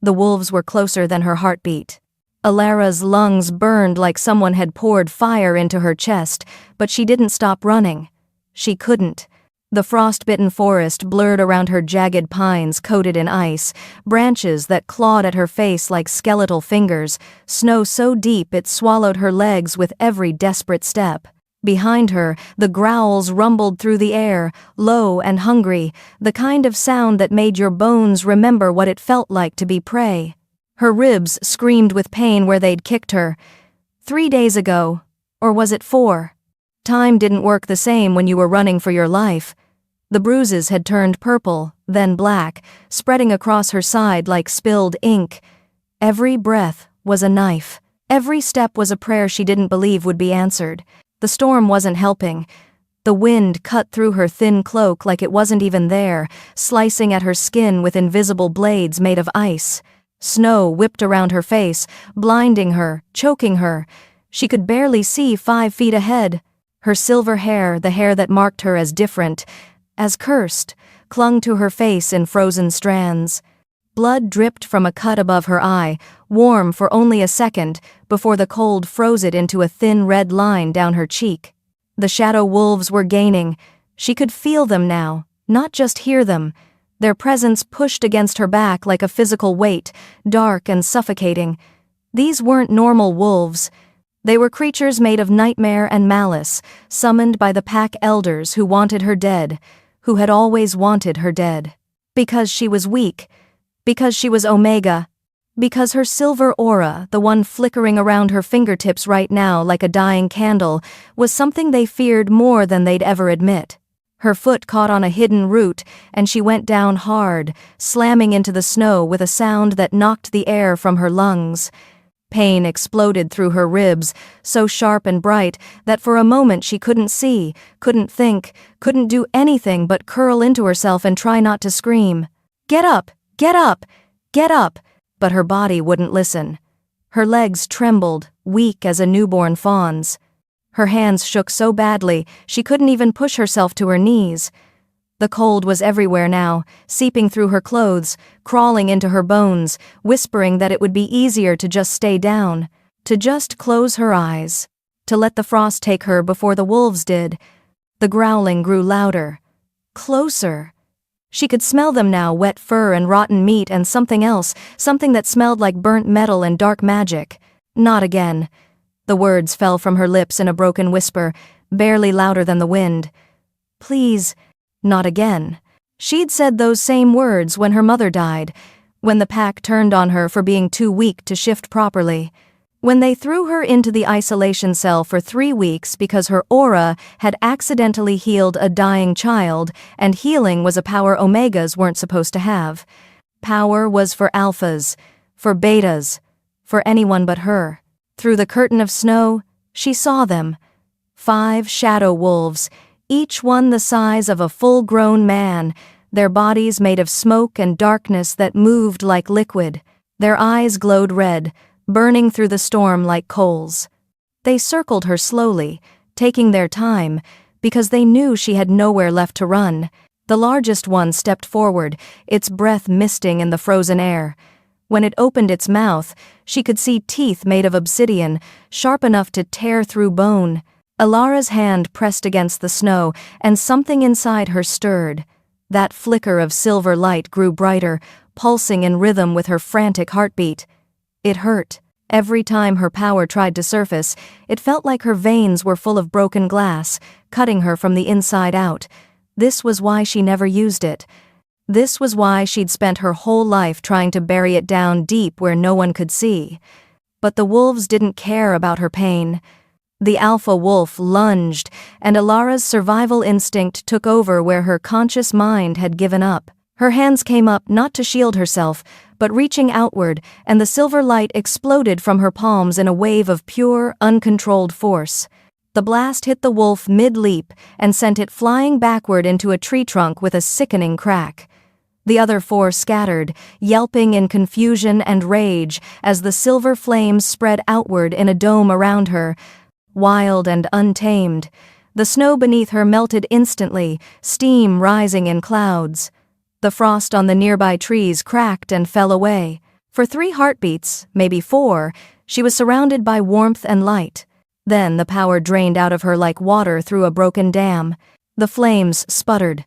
The wolves were closer than her heartbeat. Elara's lungs burned like someone had poured fire into her chest, but she didn't stop running. She couldn't. The frost-bitten forest blurred around her, jagged pines coated in ice, branches that clawed at her face like skeletal fingers, snow so deep it swallowed her legs with every desperate step. Behind her, the growls rumbled through the air, low and hungry, the kind of sound that made your bones remember what it felt like to be prey. Her ribs screamed with pain where they'd kicked her. 3 days ago, or was it 4? Time didn't work the same when you were running for your life. The bruises had turned purple, then black, spreading across her side like spilled ink. Every breath was a knife. Every step was a prayer she didn't believe would be answered. The storm wasn't helping. The wind cut through her thin cloak like it wasn't even there, slicing at her skin with invisible blades made of ice. Snow whipped around her face, blinding her, choking her. She could barely see 5 feet ahead. Her silver hair, the hair that marked her as different, as cursed, clung to her face in frozen strands. Blood dripped from a cut above her eye, warm for only a second, before the cold froze it into a thin red line down her cheek. The shadow wolves were gaining. She could feel them now, not just hear them. Their presence pushed against her back like a physical weight, dark and suffocating. These weren't normal wolves. They were creatures made of nightmare and malice, summoned by the pack elders who wanted her dead, who had always wanted her dead. Because she was weak. Because she was Omega. Because her silver aura, the one flickering around her fingertips right now like a dying candle, was something they feared more than they'd ever admit. Her foot caught on a hidden root, and she went down hard, slamming into the snow with a sound that knocked the air from her lungs. Pain exploded through her ribs, so sharp and bright that for a moment she couldn't see, couldn't think, couldn't do anything but curl into herself and try not to scream. "Get up! Get up! Get up!" But her body wouldn't listen. Her legs trembled, weak as a newborn fawn's. Her hands shook so badly she couldn't even push herself to her knees. The cold was everywhere now, seeping through her clothes, crawling into her bones, whispering that it would be easier to just stay down, to just close her eyes, to let the frost take her before the wolves did. The growling grew louder. Closer. She could smell them now, wet fur and rotten meat and something else, something that smelled like burnt metal and dark magic. Not again. The words fell from her lips in a broken whisper, barely louder than the wind. Please, not again. She'd said those same words when her mother died, when the pack turned on her for being too weak to shift properly, when they threw her into the isolation cell for 3 weeks because her aura had accidentally healed a dying child, and healing was a power Omegas weren't supposed to have. Power was for alphas, for betas, for anyone but her. Through the curtain of snow, she saw them. 5 shadow wolves, each one the size of a full-grown man, their bodies made of smoke and darkness that moved like liquid. Their eyes glowed red, burning through the storm like coals. They circled her slowly, taking their time, because they knew she had nowhere left to run. The largest one stepped forward, its breath misting in the frozen air. When it opened its mouth, she could see teeth made of obsidian, sharp enough to tear through bone. Elara's hand pressed against the snow, and something inside her stirred. That flicker of silver light grew brighter, pulsing in rhythm with her frantic heartbeat. It hurt. Every time her power tried to surface, it felt like her veins were full of broken glass, cutting her from the inside out. This was why she never used it. This was why she'd spent her whole life trying to bury it down deep where no one could see. But the wolves didn't care about her pain. The alpha wolf lunged, and Elara's survival instinct took over where her conscious mind had given up. Her hands came up not to shield herself, but reaching outward, and the silver light exploded from her palms in a wave of pure, uncontrolled force. The blast hit the wolf mid-leap and sent it flying backward into a tree trunk with a sickening crack. The other 4 scattered, yelping in confusion and rage as the silver flames spread outward in a dome around her. Wild and untamed, the snow beneath her melted instantly, steam rising in clouds. The frost on the nearby trees cracked and fell away. For 3 heartbeats, maybe 4, she was surrounded by warmth and light. Then the power drained out of her like water through a broken dam. The flames sputtered,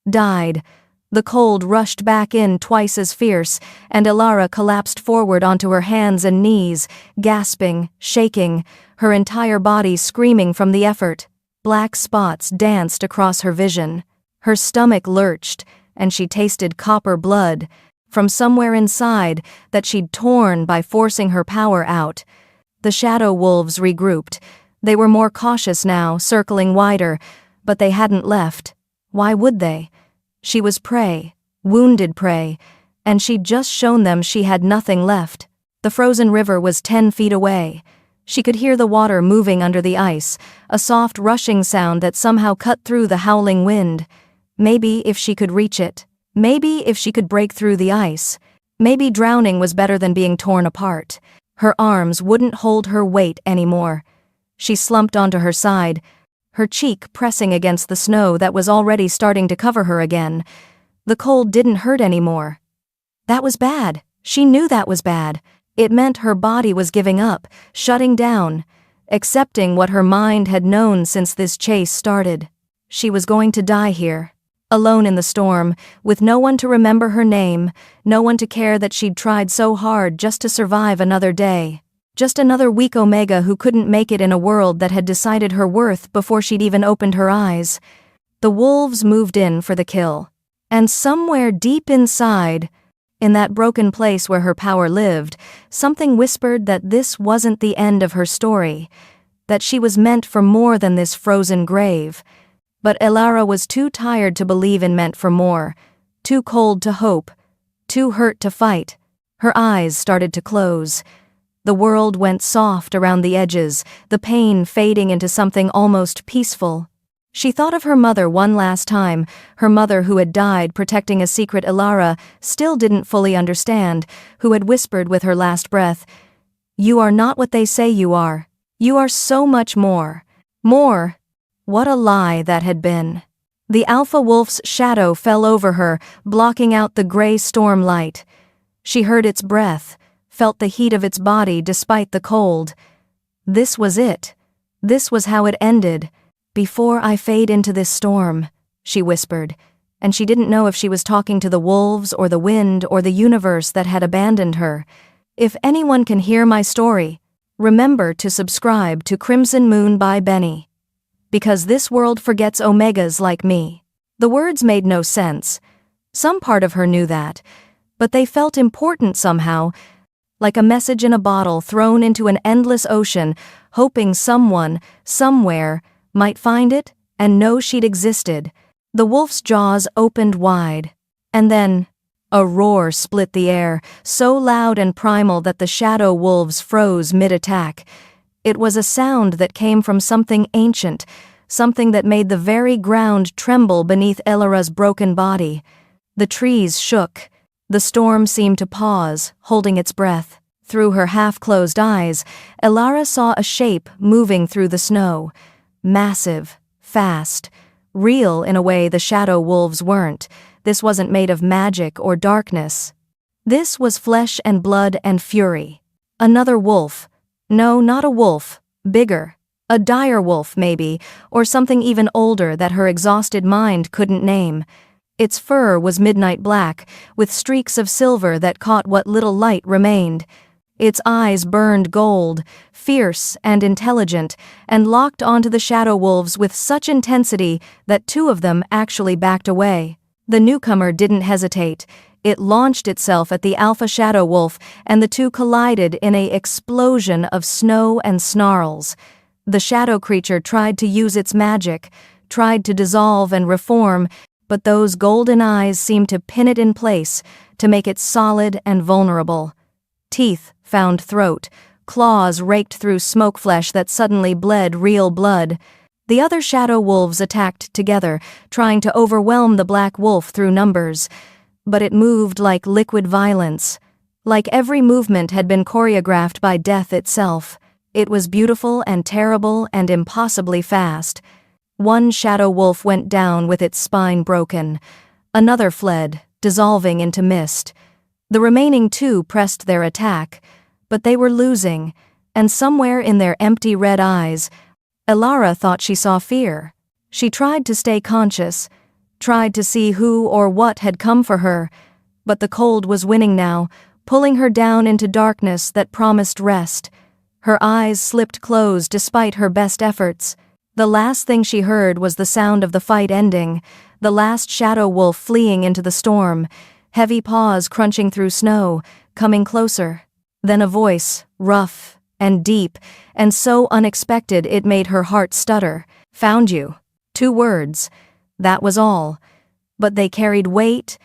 died. The cold rushed back in twice as fierce, and Elara collapsed forward onto her hands and knees, gasping, shaking, her entire body screaming from the effort. Black spots danced across her vision. Her stomach lurched, and she tasted copper blood from somewhere inside that she'd torn by forcing her power out. The shadow wolves regrouped. They were more cautious now, circling wider, but they hadn't left. Why would they? She was prey, wounded prey, and she'd just shown them she had nothing left. The frozen river was 10 feet away. She could hear the water moving under the ice, a soft rushing sound that somehow cut through the howling wind. Maybe if she could reach it. Maybe if she could break through the ice. Maybe drowning was better than being torn apart. Her arms wouldn't hold her weight anymore. She slumped onto her side, her cheek pressing against the snow that was already starting to cover her again. The cold didn't hurt anymore. That was bad. She knew that was bad. It meant her body was giving up, shutting down, accepting what her mind had known since this chase started. She was going to die here, alone in the storm, with no one to remember her name, no one to care that she'd tried so hard just to survive another day. Just another weak Omega who couldn't make it in a world that had decided her worth before she'd even opened her eyes. The wolves moved in for the kill. And somewhere deep inside, in that broken place where her power lived, something whispered that this wasn't the end of her story, that she was meant for more than this frozen grave. But Elara was too tired to believe in meant for more, too cold to hope, too hurt to fight. Her eyes started to close. The world went soft around the edges, the pain fading into something almost peaceful. She thought of her mother one last time, her mother who had died protecting a secret Elara still didn't fully understand, who had whispered with her last breath, "You are not what they say you are. You are so much more. More." What a lie that had been. The alpha wolf's shadow fell over her, blocking out the gray storm light. She heard its breath, felt the heat of its body despite the cold. This was it. This was how it ended. "Before I fade into this storm," she whispered, and she didn't know if she was talking to the wolves or the wind or the universe that had abandoned her. If anyone can hear my story, remember to subscribe to Crimson Moon by Benny. Because this world forgets Omegas like me. The words made no sense. Some part of her knew that, but they felt important somehow, like a message in a bottle thrown into an endless ocean, hoping someone, somewhere, might find it and know she'd existed. The wolf's jaws opened wide, and then a roar split the air, so loud and primal that the shadow wolves froze mid-attack. It was a sound that came from something ancient, something that made the very ground tremble beneath Elara's broken body. The trees shook. The storm seemed to pause, holding its breath. Through her half-closed eyes, Elara saw a shape moving through the snow. Massive, fast, real in a way the shadow wolves weren't. This wasn't made of magic or darkness. This was flesh and blood and fury. Another wolf. No, not a wolf. Bigger. A dire wolf, maybe, or something even older that her exhausted mind couldn't name. Its fur was midnight black, with streaks of silver that caught what little light remained. Its eyes burned gold, fierce and intelligent, and locked onto the shadow wolves with such intensity that 2 of them actually backed away. The newcomer didn't hesitate. It launched itself at the alpha shadow wolf, and the 2 collided in an explosion of snow and snarls. The shadow creature tried to use its magic, tried to dissolve and reform, but those golden eyes seemed to pin it in place, to make it solid and vulnerable. Teeth found throat, claws raked through smoke flesh that suddenly bled real blood. The other shadow wolves attacked together, trying to overwhelm the black wolf through numbers. But it moved like liquid violence. Like every movement had been choreographed by death itself. It was beautiful and terrible and impossibly fast. One shadow wolf went down with its spine broken. Another fled, dissolving into mist. The remaining two pressed their attack, but they were losing, and somewhere in their empty red eyes, Elara thought she saw fear. She tried to stay conscious, tried to see who or what had come for her, but the cold was winning now, pulling her down into darkness that promised rest. Her eyes slipped closed despite her best efforts. The last thing she heard was the sound of the fight ending, the last shadow wolf fleeing into the storm, heavy paws crunching through snow, coming closer. Then a voice, rough and deep, and so unexpected it made her heart stutter. "Found you." 2 words. That was all. But they carried weight,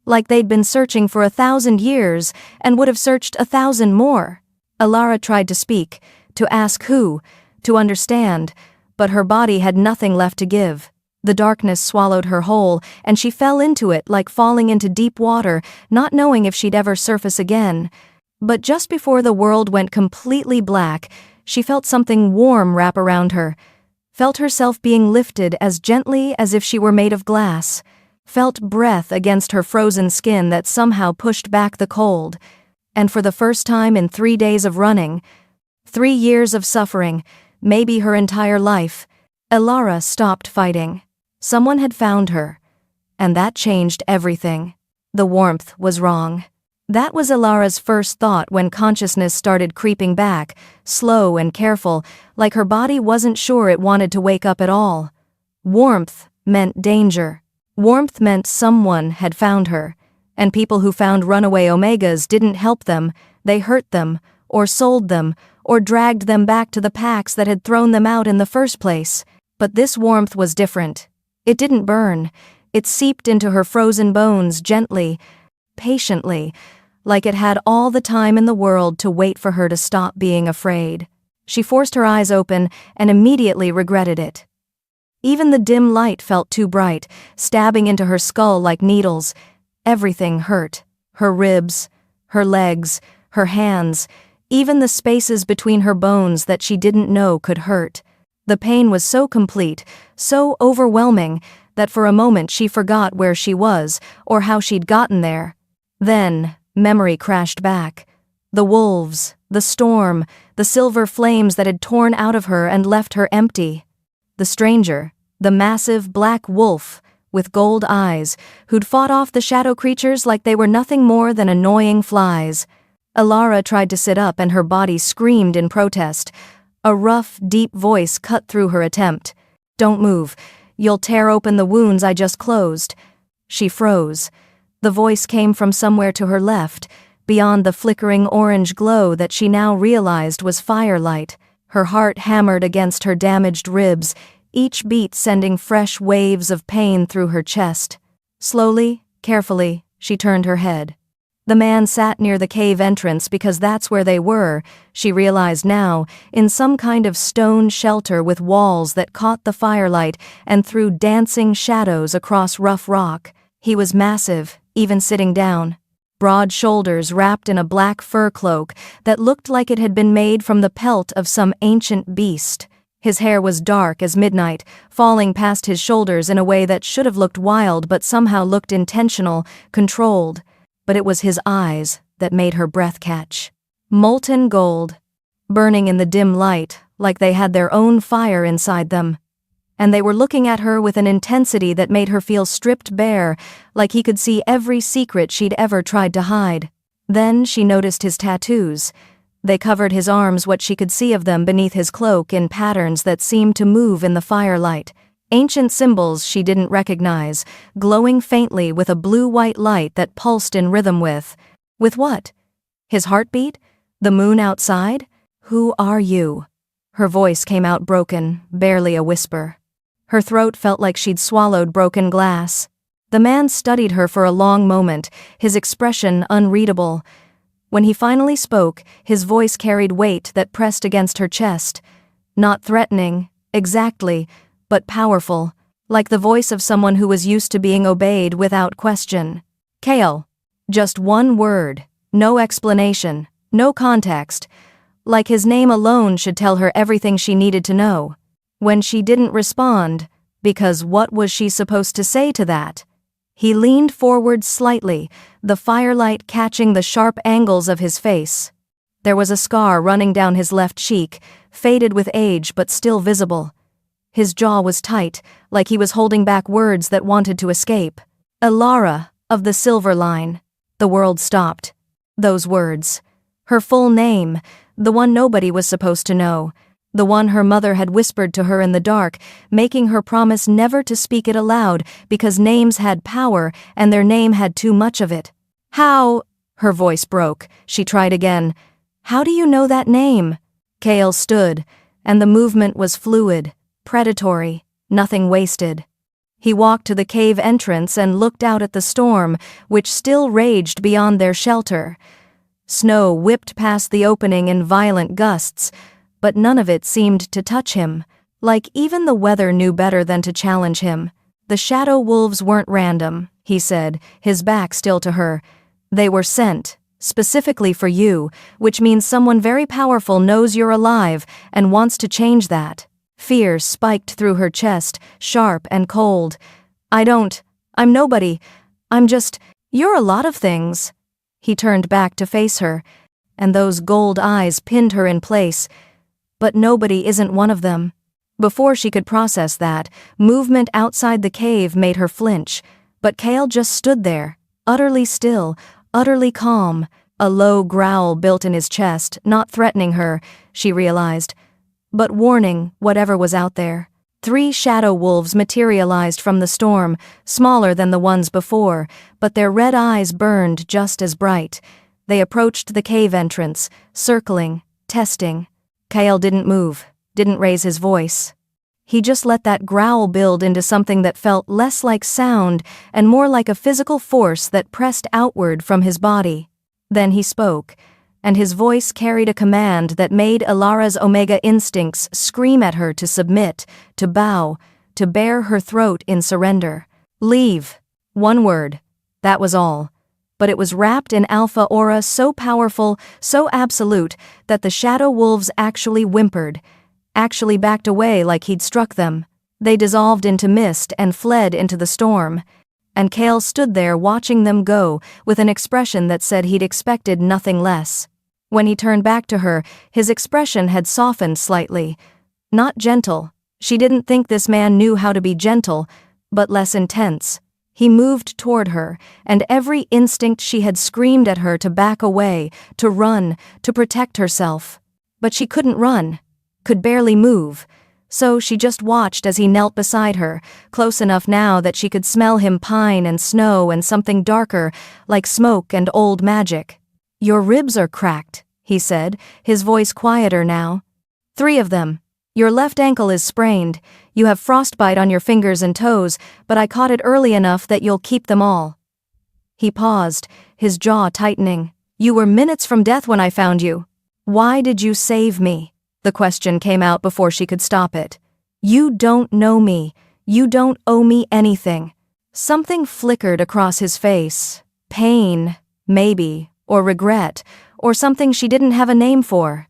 like they'd been searching for 1,000 years and would have searched 1,000 more. Elara tried to speak, to ask who, to understand, but her body had nothing left to give. The darkness swallowed her whole, and she fell into it like falling into deep water, not knowing if she'd ever surface again. But just before the world went completely black, she felt something warm wrap around her, felt herself being lifted as gently as if she were made of glass, felt breath against her frozen skin that somehow pushed back the cold. And for the first time in 3 days of running, 3 years of suffering, maybe her entire life, Elara stopped fighting. Someone had found her, and that changed everything. The warmth was wrong. That was Elara's first thought when consciousness started creeping back, slow and careful, like her body wasn't sure it wanted to wake up at all. Warmth meant danger. Warmth meant someone had found her, and people who found runaway Omegas didn't help them, they hurt them, or sold them, or dragged them back to the packs that had thrown them out in the first place. But this warmth was different. It didn't burn. It seeped into her frozen bones gently, patiently, like it had all the time in the world to wait for her to stop being afraid. She forced her eyes open and immediately regretted it. Even the dim light felt too bright, stabbing into her skull like needles. Everything hurt. Her ribs, her legs, her hands, even the spaces between her bones that she didn't know could hurt. The pain was so complete, so overwhelming, that for a moment she forgot where she was or how she'd gotten there. Then, memory crashed back. The wolves, the storm, the silver flames that had torn out of her and left her empty. The stranger, the massive black wolf with gold eyes, who'd fought off the shadow creatures like they were nothing more than annoying flies. Elara tried to sit up and her body screamed in protest. A rough, deep voice cut through her attempt. "Don't move. You'll tear open the wounds I just closed." She froze. The voice came from somewhere to her left, beyond the flickering orange glow that she now realized was firelight. Her heart hammered against her damaged ribs, each beat sending fresh waves of pain through her chest. Slowly, carefully, she turned her head. The man sat near the cave entrance because that's where they were, she realized now, in some kind of stone shelter with walls that caught the firelight and threw dancing shadows across rough rock. He was massive, even sitting down. Broad shoulders wrapped in a black fur cloak that looked like it had been made from the pelt of some ancient beast. His hair was dark as midnight, falling past his shoulders in a way that should have looked wild but somehow looked intentional, controlled. But it was his eyes that made her breath catch. Molten gold, burning in the dim light like they had their own fire inside them. And they were looking at her with an intensity that made her feel stripped bare, like he could see every secret she'd ever tried to hide. Then she noticed his tattoos. They covered his arms, what she could see of them beneath his cloak, in patterns that seemed to move in the firelight. Ancient symbols she didn't recognize, glowing faintly with a blue-white light that pulsed in rhythm with what? His heartbeat? The moon outside? "Who are you?" Her voice came out broken, barely a whisper. Her throat felt like she'd swallowed broken glass. The man studied her for a long moment, his expression unreadable. When he finally spoke, his voice carried weight that pressed against her chest. Not threatening, exactly, but powerful, like the voice of someone who was used to being obeyed without question. "Kale." Just one word, no explanation, no context, like his name alone should tell her everything she needed to know. When she didn't respond, because what was she supposed to say to that? He leaned forward slightly, the firelight catching the sharp angles of his face. There was a scar running down his left cheek, faded with age but still visible. His jaw was tight, like he was holding back words that wanted to escape. Elara, of the Silver Line. The world stopped. Those words. Her full name, the one nobody was supposed to know, the one her mother had whispered to her in the dark, making her promise never to speak it aloud because names had power and their name had too much of it. How? Her voice broke. She tried again. How do you know that name? Kale stood, and the movement was fluid, predatory, nothing wasted. He walked to the cave entrance and looked out at the storm, which still raged beyond their shelter. Snow whipped past the opening in violent gusts, but none of it seemed to touch him, like even the weather knew better than to challenge him. The shadow wolves weren't random, he said, his back still to her. They were sent, specifically for you, which means someone very powerful knows you're alive and wants to change that. Fear spiked through her chest, sharp and cold. I'm nobody. You're a lot of things. He turned back to face her, and those gold eyes pinned her in place. But nobody isn't one of them. Before she could process that, movement outside the cave made her flinch, but Kale just stood there, utterly still, utterly calm. A low growl built in his chest, not threatening her, she realized, but warning whatever was out there. 3 shadow wolves materialized from the storm, smaller than the ones before, but their red eyes burned just as bright. They approached the cave entrance, circling, testing. Kale didn't move, didn't raise his voice. He just let that growl build into something that felt less like sound and more like a physical force that pressed outward from his body. Then he spoke, and his voice carried a command that made Elara's Omega instincts scream at her to submit, to bow, to bare her throat in surrender. Leave. One word. That was all. But it was wrapped in alpha aura so powerful, so absolute, that the shadow wolves actually whimpered, actually backed away like he'd struck them. They dissolved into mist and fled into the storm. And Kale stood there watching them go with an expression that said he'd expected nothing less. When he turned back to her, his expression had softened slightly. Not gentle. She didn't think this man knew how to be gentle, but less intense. He moved toward her, and every instinct she had screamed at her to back away, to run, to protect herself. But she couldn't run, could barely move. So she just watched as he knelt beside her, close enough now that she could smell him pine and snow and something darker, like smoke and old magic. Your ribs are cracked, he said, his voice quieter now. 3 of them. Your left ankle is sprained. You have frostbite on your fingers and toes, but I caught it early enough that you'll keep them all. He paused, his jaw tightening. You were minutes from death when I found you. Why did you save me? The question came out before she could stop it. You don't know me. You don't owe me anything. Something flickered across his face. Pain, maybe, or regret, or something she didn't have a name for.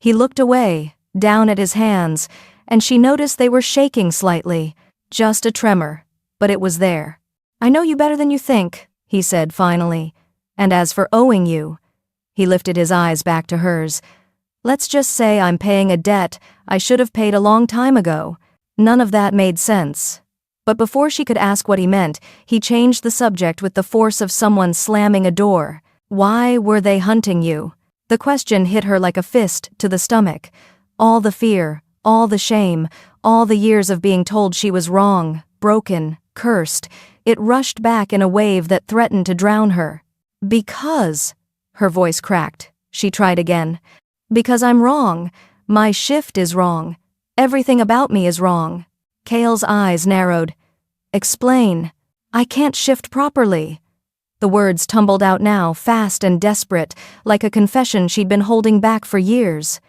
He looked away, down at his hands, and she noticed they were shaking slightly. Just a tremor, but it was there. I know you better than you think, he said finally. And as for owing you, he lifted his eyes back to hers. Let's just say I'm paying a debt I should have paid a long time ago. None of that made sense. But before she could ask what he meant, he changed the subject with the force of someone slamming a door. Why were they hunting you? The question hit her like a fist to the stomach. All the fear, all the shame, all the years of being told she was wrong, broken, cursed, it rushed back in a wave that threatened to drown her. Because, her voice cracked. She tried again. Because I'm wrong. My shift is wrong. Everything about me is wrong. Kale's eyes narrowed. Explain. I can't shift properly. The words tumbled out now, fast and desperate, like a confession she'd been holding back for years.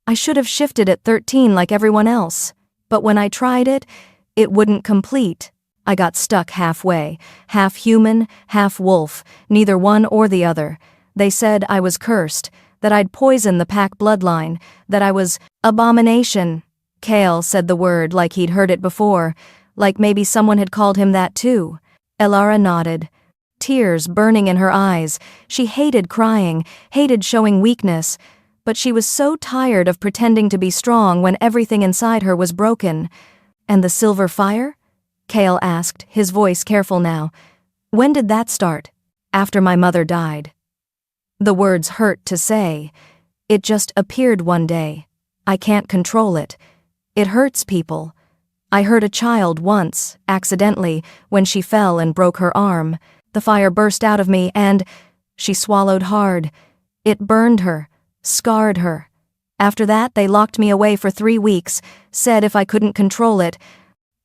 I should have shifted at 13 like everyone else. But when I tried it, it wouldn't complete. I got stuck halfway, half human, half wolf, neither one or the other. They said I was cursed, that I'd poisoned the pack bloodline, that I was abomination. Kale said the word like he'd heard it before, like maybe someone had called him that too. Elara nodded, tears burning in her eyes. She hated crying, hated showing weakness, but she was so tired of pretending to be strong when everything inside her was broken. And the silver fire? Kale asked, his voice careful now. When did that start? After my mother died. The words hurt to say. It just appeared one day. I can't control it. It hurts people. I hurt a child once, accidentally, when she fell and broke her arm. The fire burst out of me and she swallowed hard. It burned her, scarred her. After that, they locked me away for 3 weeks, said if I couldn't control it,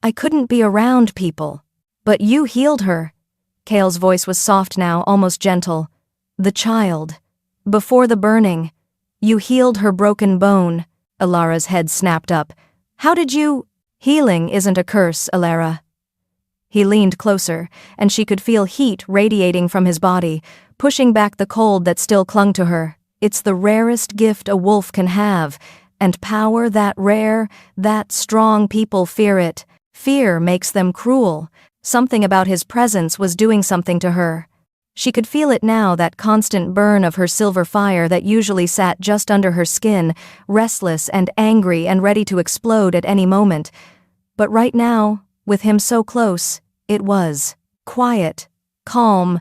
I couldn't be around people. But you healed her. Kale's voice was soft now, almost gentle. The child. Before the burning. You healed her broken bone. Elara's head snapped up. How did you? Healing isn't a curse, Elara. He leaned closer, and she could feel heat radiating from his body, pushing back the cold that still clung to her. It's the rarest gift a wolf can have, and power that rare, that strong, people fear it. Fear makes them cruel. Something about his presence was doing something to her. She could feel it now, that constant burn of her silver fire that usually sat just under her skin, restless and angry and ready to explode at any moment. But right now, with him so close, it was quiet, calm,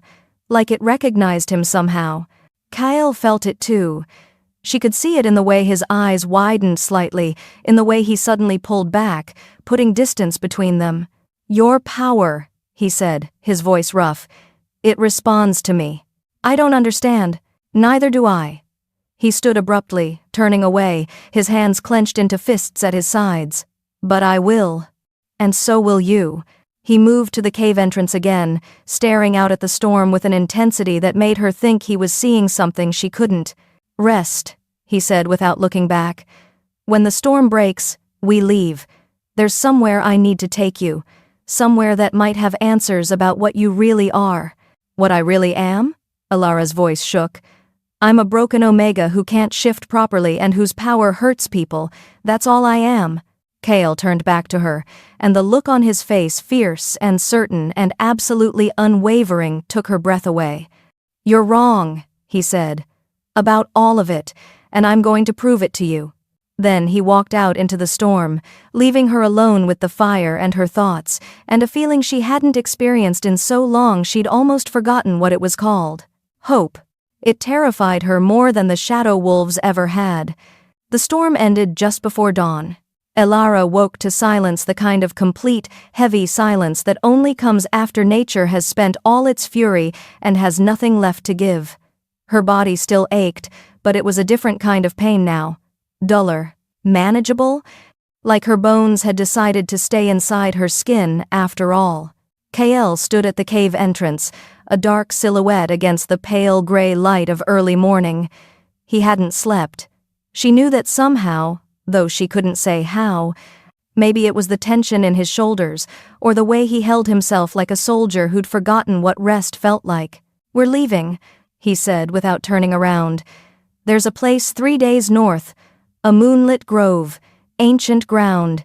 like it recognized him somehow. Kyle felt it too. She could see it in the way his eyes widened slightly, in the way he suddenly pulled back, putting distance between them. Your power, he said, his voice rough. It responds to me. I don't understand. Neither do I. He stood abruptly, turning away, his hands clenched into fists at his sides. But I will. And so will you. He moved to the cave entrance again, staring out at the storm with an intensity that made her think he was seeing something she couldn't. Rest, he said without looking back. When the storm breaks, we leave. There's somewhere I need to take you. Somewhere that might have answers about what you really are. What I really am? Elara's voice shook. I'm a broken omega who can't shift properly and whose power hurts people. That's all I am. Kale turned back to her, and the look on his face, fierce and certain and absolutely unwavering, took her breath away. You're wrong, he said. About all of it, and I'm going to prove it to you. Then he walked out into the storm, leaving her alone with the fire and her thoughts, and a feeling she hadn't experienced in so long she'd almost forgotten what it was called. Hope. It terrified her more than the shadow wolves ever had. The storm ended just before dawn. Elara woke to silence, the kind of complete, heavy silence that only comes after nature has spent all its fury and has nothing left to give. Her body still ached, but it was a different kind of pain now. Duller, manageable, like her bones had decided to stay inside her skin after all. Kael stood at the cave entrance, a dark silhouette against the pale gray light of early morning. He hadn't slept. She knew that somehow, though she couldn't say how, maybe it was the tension in his shoulders, or the way he held himself like a soldier who'd forgotten what rest felt like. We're leaving, he said without turning around. There's a place 3 days north, a moonlit grove, ancient ground.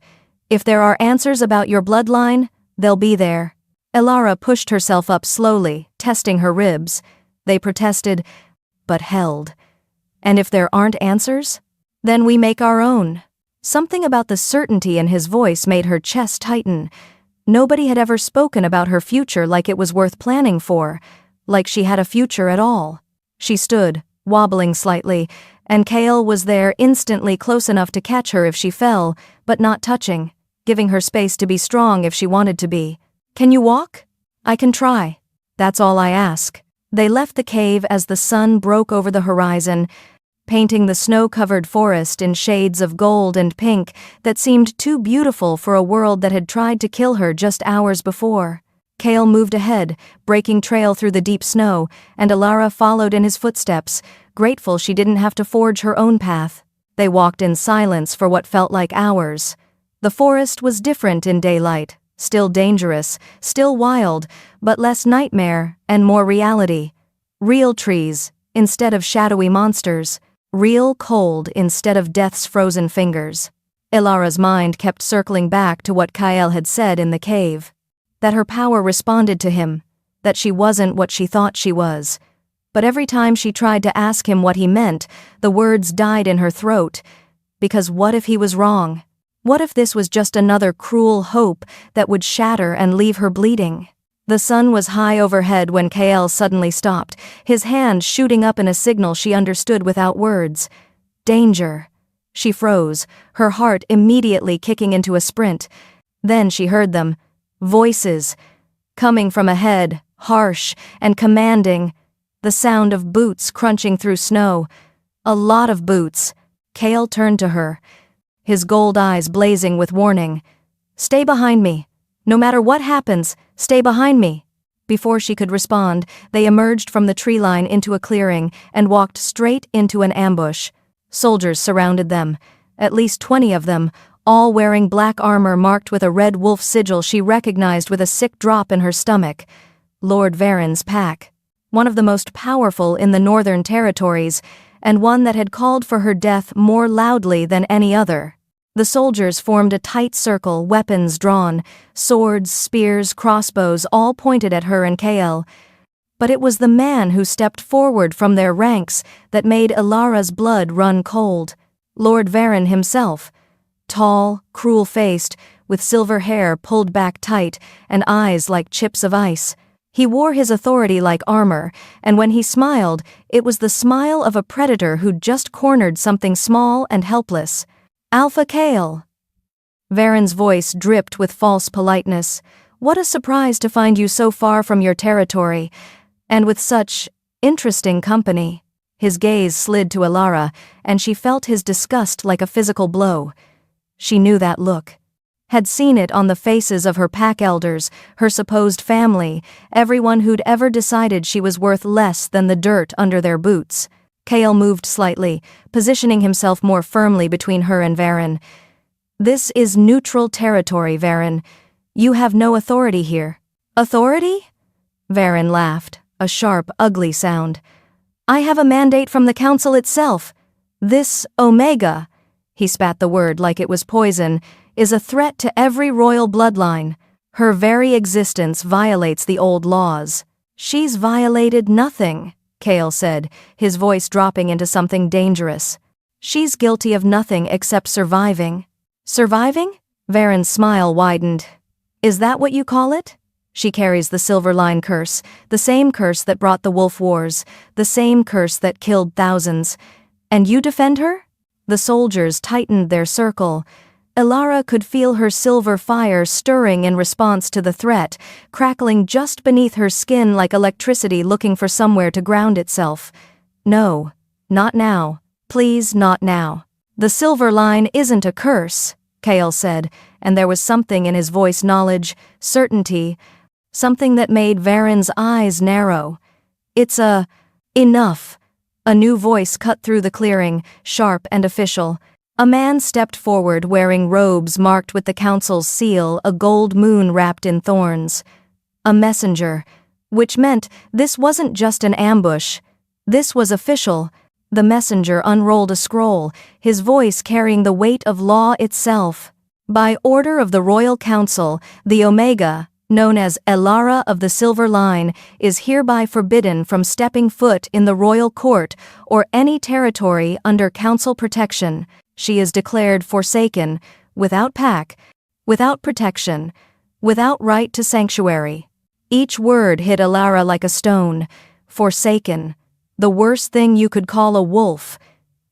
If there are answers about your bloodline, they'll be there. Elara pushed herself up slowly, testing her ribs. They protested, but held. And if there aren't answers? Then we make our own. Something about the certainty in his voice made her chest tighten. Nobody had ever spoken about her future like it was worth planning for, like she had a future at all. She stood, wobbling slightly, and Kael was there instantly, close enough to catch her if she fell, but not touching, giving her space to be strong if she wanted to be. Can you walk? I can try. That's all I ask. They left the cave as the sun broke over the horizon, painting the snow-covered forest in shades of gold and pink that seemed too beautiful for a world that had tried to kill her just hours before. Kael moved ahead, breaking trail through the deep snow, and Elara followed in his footsteps, grateful she didn't have to forge her own path. They walked in silence for what felt like hours. The forest was different in daylight, still dangerous, still wild, but less nightmare and more reality. Real trees, instead of shadowy monsters. Real cold instead of death's frozen fingers. Elara's mind kept circling back to what Kael had said in the cave. that her power responded to him, that she wasn't what she thought she was. But every time she tried to ask him what he meant, the words died in her throat. Because what if he was wrong? What if this was just another cruel hope that would shatter and leave her bleeding? The sun was high overhead when Kael suddenly stopped, his hand shooting up in a signal she understood without words. Danger. She froze, her heart immediately kicking into a sprint. Then she heard them. Voices. Coming from ahead, harsh and commanding. The sound of boots crunching through snow. A lot of boots. Kael turned to her, his gold eyes blazing with warning. Stay behind me. No matter what happens, stay behind me. Before she could respond, they emerged from the tree line into a clearing and walked straight into an ambush. Soldiers surrounded them, at least 20 of them, all wearing black armor marked with a red wolf sigil she recognized with a sick drop in her stomach. Lord Varen's pack. One of the most powerful in the Northern Territories, and one that had called for her death more loudly than any other. The soldiers formed a tight circle, weapons drawn, swords, spears, crossbows, all pointed at her and Kael. But it was the man who stepped forward from their ranks that made Elara's blood run cold. Lord Varen himself. Tall, cruel-faced, with silver hair pulled back tight and eyes like chips of ice. He wore his authority like armor, and when he smiled, it was the smile of a predator who'd just cornered something small and helpless. Alpha Kael. Varen's voice dripped with false politeness. What a surprise to find you so far from your territory, and with such interesting company. His gaze slid to Elara, and she felt his disgust like a physical blow. She knew that look. Had seen it on the faces of her pack elders, her supposed family, everyone who'd ever decided she was worth less than the dirt under their boots. Kael moved slightly, positioning himself more firmly between her and Varen. This is neutral territory, Varen. You have no authority here. Authority? Varen laughed, a sharp, ugly sound. I have a mandate from the council itself. This Omega, he spat the word like it was poison, is a threat to every royal bloodline. Her very existence violates the old laws. She's violated nothing, Kael said, his voice dropping into something dangerous. She's guilty of nothing except surviving. Surviving? Varen's smile widened. Is that what you call it? She carries the Silver Line curse, the same curse that brought the Wolf Wars, the same curse that killed thousands. And you defend her? The soldiers tightened their circle. Elara could feel her silver fire stirring in response to the threat, crackling just beneath her skin like electricity looking for somewhere to ground itself. No, not now. Please, not now. The Silver Line isn't a curse, Kael said, and there was something in his voice, knowledge, certainty, something that made Varen's eyes narrow. It's enough. A new voice cut through the clearing, sharp and official. A man stepped forward wearing robes marked with the council's seal, a gold moon wrapped in thorns. A messenger, which meant this wasn't just an ambush. This was official. The messenger unrolled a scroll, his voice carrying the weight of law itself. By order of the Royal Council, the Omega, known as Elara of the Silver Line, is hereby forbidden from stepping foot in the royal court or any territory under council protection. She is declared forsaken, without pack, without protection, without right to sanctuary. Each word hit Elara like a stone. Forsaken. The worst thing you could call a wolf.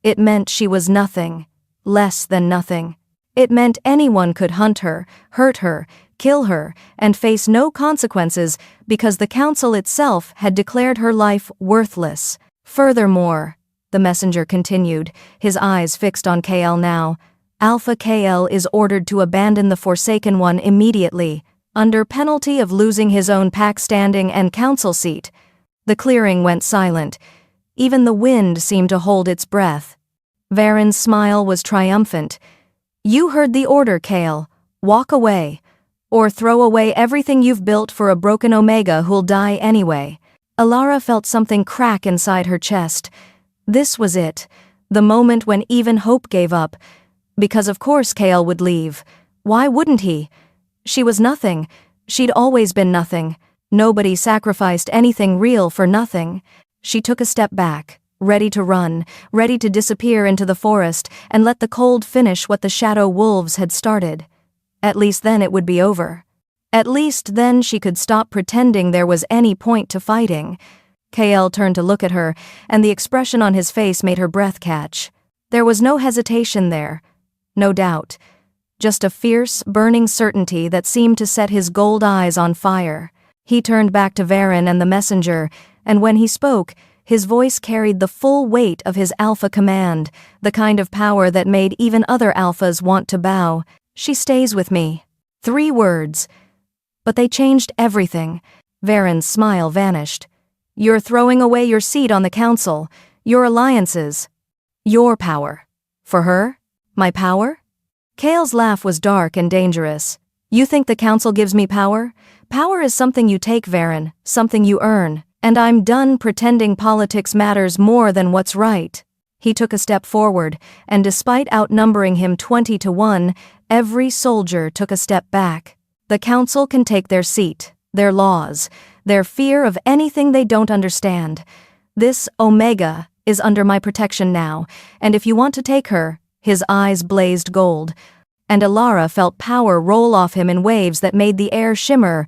It meant she was nothing, less than nothing. It meant anyone could hunt her, hurt her, kill her, and face no consequences because the council itself had declared her life worthless. Furthermore, the messenger continued, his eyes fixed on Kael now, Alpha Kael is ordered to abandon the Forsaken One immediately, under penalty of losing his own pack standing and council seat. The clearing went silent. Even the wind seemed to hold its breath. Varen's smile was triumphant. You heard the order, Kael. Walk away. Or throw away everything you've built for a broken Omega who'll die anyway. Elara felt something crack inside her chest. This was it, the moment when even hope gave up. Because of course Kael would leave. Why wouldn't he? She was nothing. She'd always been nothing. Nobody sacrificed anything real for nothing. She took a step back, ready to run, ready to disappear into the forest and let the cold finish what the shadow wolves had started. At least then it would be over. At least then she could stop pretending there was any point to fighting. Kael turned to look at her, and the expression on his face made her breath catch. There was no hesitation there, no doubt. Just a fierce, burning certainty that seemed to set his gold eyes on fire. He turned back to Varen and the messenger, and when he spoke, his voice carried the full weight of his alpha command, the kind of power that made even other alphas want to bow. She stays with me. 3 words. But they changed everything. Varen's smile vanished. You're throwing away your seat on the council, your alliances, your power. For her? My power? Kael's laugh was dark and dangerous. You think the council gives me power? Power is something you take, Varen, something you earn, and I'm done pretending politics matters more than what's right. He took a step forward, and despite outnumbering him 20-1, every soldier took a step back. The council can take their seat, their laws, their fear of anything they don't understand. This Omega is under my protection now, and if you want to take her, his eyes blazed gold, and Elara felt power roll off him in waves that made the air shimmer.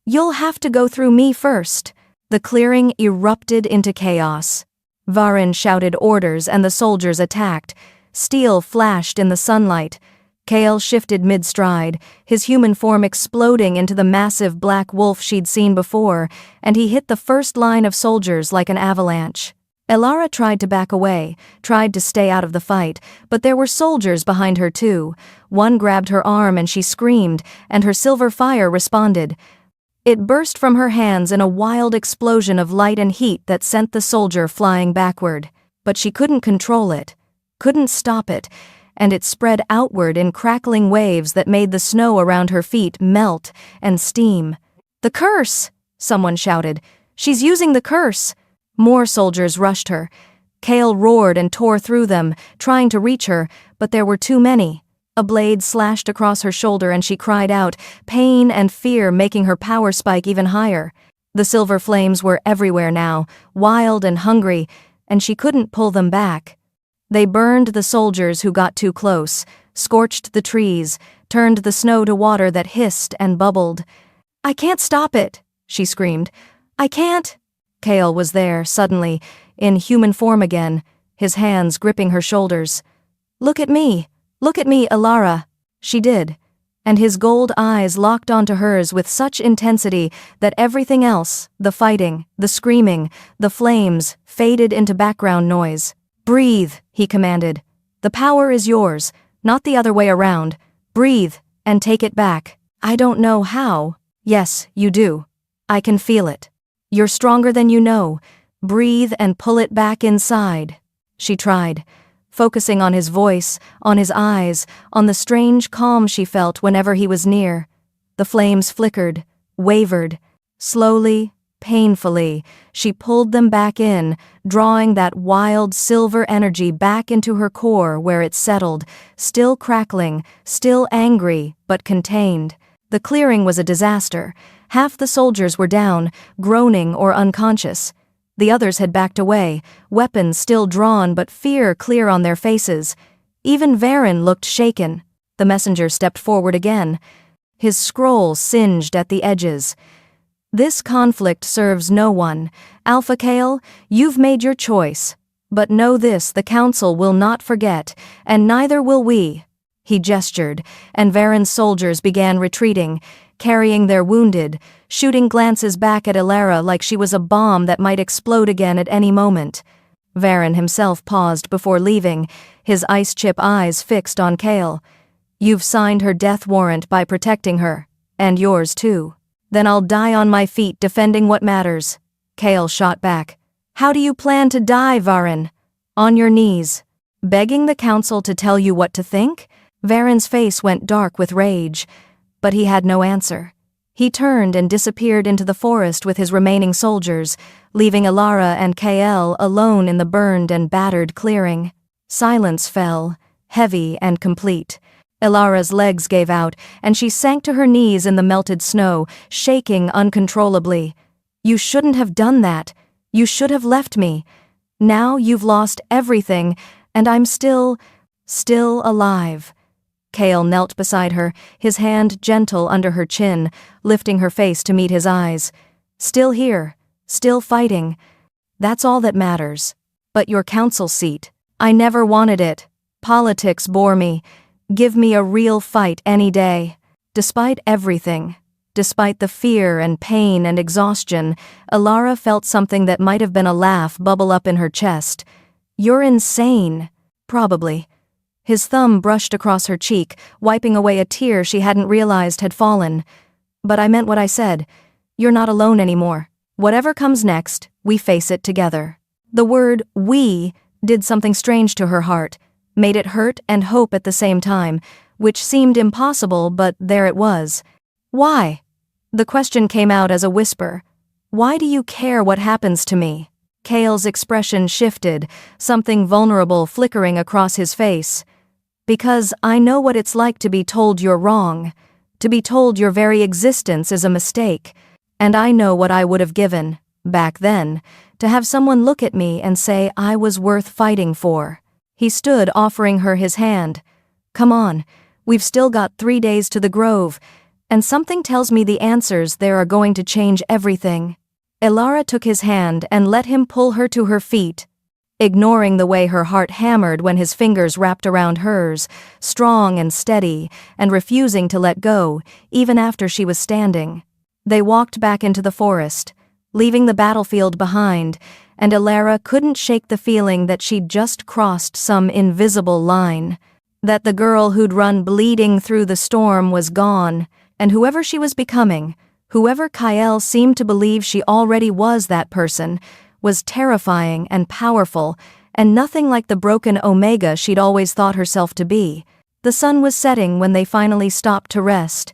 You'll have to go through me first. The clearing erupted into chaos. Varen shouted orders and the soldiers attacked. Steel flashed in the sunlight. Kael shifted mid-stride, his human form exploding into the massive black wolf she'd seen before, and he hit the first line of soldiers like an avalanche. Elara tried to back away, tried to stay out of the fight, but there were soldiers behind her too. One grabbed her arm and she screamed, and her silver fire responded. It burst from her hands in a wild explosion of light and heat that sent the soldier flying backward. But she couldn't control it, couldn't stop it, and it spread outward in crackling waves that made the snow around her feet melt and steam. The curse! Someone shouted. She's using the curse! More soldiers rushed her. Kael roared and tore through them, trying to reach her, but there were too many. A blade slashed across her shoulder and she cried out, pain and fear making her power spike even higher. The silver flames were everywhere now, wild and hungry, and she couldn't pull them back. They burned the soldiers who got too close, scorched the trees, turned the snow to water that hissed and bubbled. I can't stop it, she screamed. I can't. Kael was there, suddenly, in human form again, his hands gripping her shoulders. Look at me, Elara. She did, and his gold eyes locked onto hers with such intensity that everything else, the fighting, the screaming, the flames, faded into background noise. Breathe, he commanded. The power is yours, not the other way around. Breathe, and take it back. I don't know how. Yes, you do. I can feel it. You're stronger than you know. Breathe and pull it back inside. She tried, focusing on his voice, on his eyes, on the strange calm she felt whenever he was near. The flames flickered, wavered. Slowly, painfully, she pulled them back in, drawing that wild silver energy back into her core where it settled, still crackling, still angry, but contained. The clearing was a disaster. Half the soldiers were down, groaning or unconscious. The others had backed away, weapons still drawn but fear clear on their faces. Even Varen looked shaken. The messenger stepped forward again. His scroll singed at the edges. This conflict serves no one. Alpha Kael, you've made your choice. But know this, the council will not forget, and neither will we. He gestured, and Varen's soldiers began retreating, carrying their wounded, shooting glances back at Elara like she was a bomb that might explode again at any moment. Varen himself paused before leaving, his ice-chip eyes fixed on Kael. You've signed her death warrant by protecting her, and yours too. Then I'll die on my feet defending what matters. Kael shot back. How do you plan to die, Varen? On your knees. Begging the council to tell you what to think? Varen's face went dark with rage, but he had no answer. He turned and disappeared into the forest with his remaining soldiers, leaving Elara and Kael alone in the burned and battered clearing. Silence fell, heavy and complete. Elara's legs gave out, and she sank to her knees in the melted snow, shaking uncontrollably. "You shouldn't have done that. You should have left me. Now you've lost everything, and I'm still alive." Kale knelt beside her, his hand gentle under her chin, lifting her face to meet his eyes. "Still here, still fighting. That's all that matters. But your council seat, I never wanted it. Politics bore me. Give me a real fight any day." Despite everything, despite the fear and pain and exhaustion, Elara felt something that might have been a laugh bubble up in her chest. "You're insane." "Probably." His thumb brushed across her cheek, wiping away a tear she hadn't realized had fallen. "But I meant what I said. You're not alone anymore. Whatever comes next, we face it together." The word "we" did something strange to her heart, made it hurt and hope at the same time, which seemed impossible, but there it was. "Why?" The question came out as a whisper. "Why do you care what happens to me?" Kale's expression shifted, something vulnerable flickering across his face. "Because I know what it's like to be told you're wrong, to be told your very existence is a mistake, and I know what I would have given, back then, to have someone look at me and say I was worth fighting for." He stood, offering her his hand. "Come on, we've still got 3 days to the Grove, and something tells me the answers there are going to change everything." Elara took his hand and let him pull her to her feet, ignoring the way her heart hammered when his fingers wrapped around hers, strong and steady, and refusing to let go, even after she was standing. They walked back into the forest, leaving the battlefield behind, and Elara couldn't shake the feeling that she'd just crossed some invisible line, that the girl who'd run bleeding through the storm was gone, and whoever she was becoming, whoever Kyle seemed to believe she already was that person, was terrifying and powerful, and nothing like the broken Omega she'd always thought herself to be. The sun was setting when they finally stopped to rest,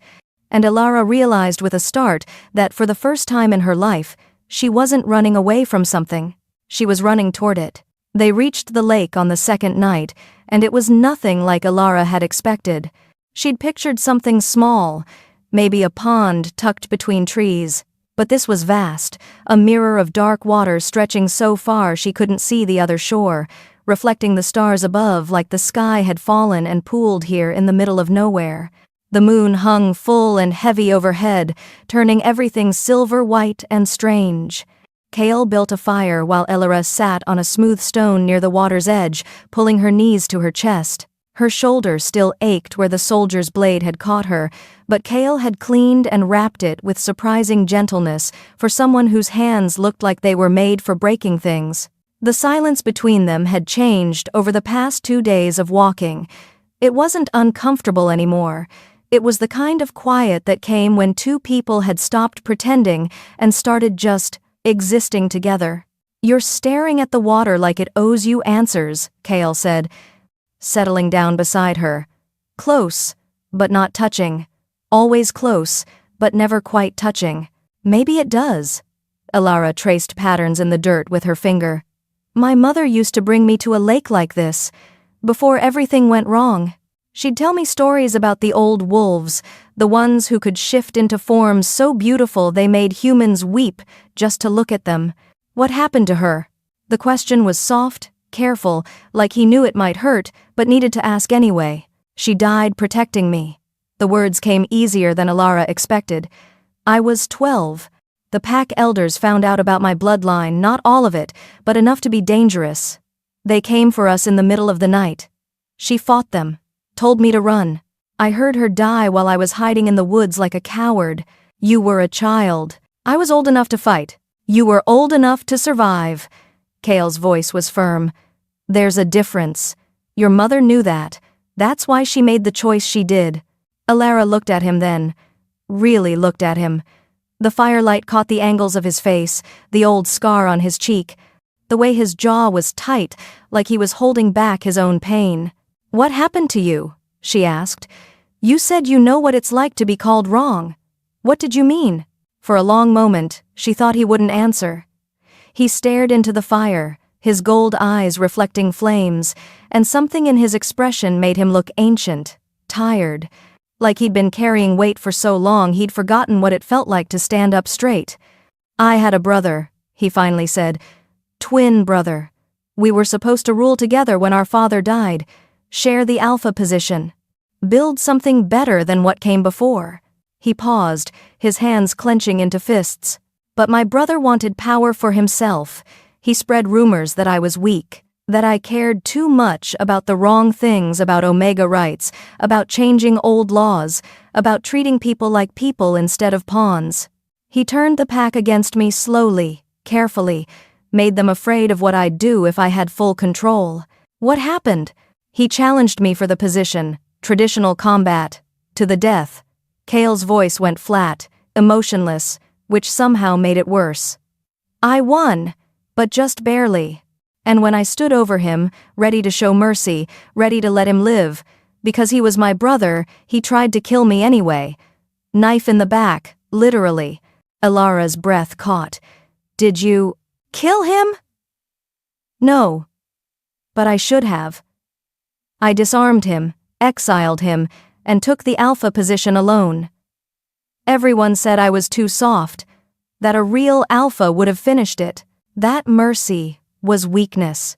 and Elara realized with a start that for the first time in her life, she wasn't running away from something. She was running toward it. They reached the lake on the second night, and it was nothing like Elara had expected. She'd pictured something small, maybe a pond tucked between trees, but this was vast, a mirror of dark water stretching so far she couldn't see the other shore, reflecting the stars above like the sky had fallen and pooled here in the middle of nowhere. The moon hung full and heavy overhead, turning everything silver white and strange. Kale built a fire while Elara sat on a smooth stone near the water's edge, pulling her knees to her chest. Her shoulder still ached where the soldier's blade had caught her, but Kale had cleaned and wrapped it with surprising gentleness for someone whose hands looked like they were made for breaking things. The silence between them had changed over the past 2 days of walking. It wasn't uncomfortable anymore. It was the kind of quiet that came when two people had stopped pretending and started just existing together. "You're staring at the water like it owes you answers," Kale said, settling down beside her. "Close, but not touching. Always close, but never quite touching." "Maybe it does." Elara traced patterns in the dirt with her finger. "My mother used to bring me to a lake like this, before everything went wrong. She'd tell me stories about the old wolves, the ones who could shift into forms so beautiful they made humans weep just to look at them. What happened to her?" The question was soft, careful, like he knew it might hurt, but needed to ask anyway. "She died protecting me." The words came easier than Elara expected. "I was 12. The pack elders found out about my bloodline, not all of it, but enough to be dangerous. They came for us in the middle of the night. She fought them. Told me to run. I heard her die while I was hiding in the woods like a coward. You were a child. I was old enough to fight. You were old enough to survive." Kale's voice was firm. "There's a difference. Your mother knew that. That's why she made the choice she did." Elara looked at him then. Really looked at him. The firelight caught the angles of his face, the old scar on his cheek, the way his jaw was tight, like he was holding back his own pain. "What happened to you?" she asked. "You said you know what it's like to be called wrong. What did you mean?" For a long moment, she thought he wouldn't answer. He stared into the fire, his gold eyes reflecting flames, and something in his expression made him look ancient, tired. Like he'd been carrying weight for so long he'd forgotten what it felt like to stand up straight. "I had a brother," he finally said. "Twin brother. We were supposed to rule together when our father died, share the alpha position, build something better than what came before." He paused, his hands clenching into fists. "But my brother wanted power for himself. He spread rumors that I was weak, that I cared too much about the wrong things, about Omega rights, about changing old laws, about treating people like people instead of pawns. He turned the pack against me slowly, carefully, made them afraid of what I'd do if I had full control. What happened? He challenged me for the position, traditional combat, to the death." Kale's voice went flat, emotionless, which somehow made it worse. "I won, but just barely. And when I stood over him, ready to show mercy, ready to let him live, because he was my brother, he tried to kill me anyway. Knife in the back, literally." Elara's breath caught. "Did you kill him?" "No. But I should have. I disarmed him, exiled him, and took the alpha position alone. Everyone said I was too soft, that a real alpha would have finished it. That mercy was weakness."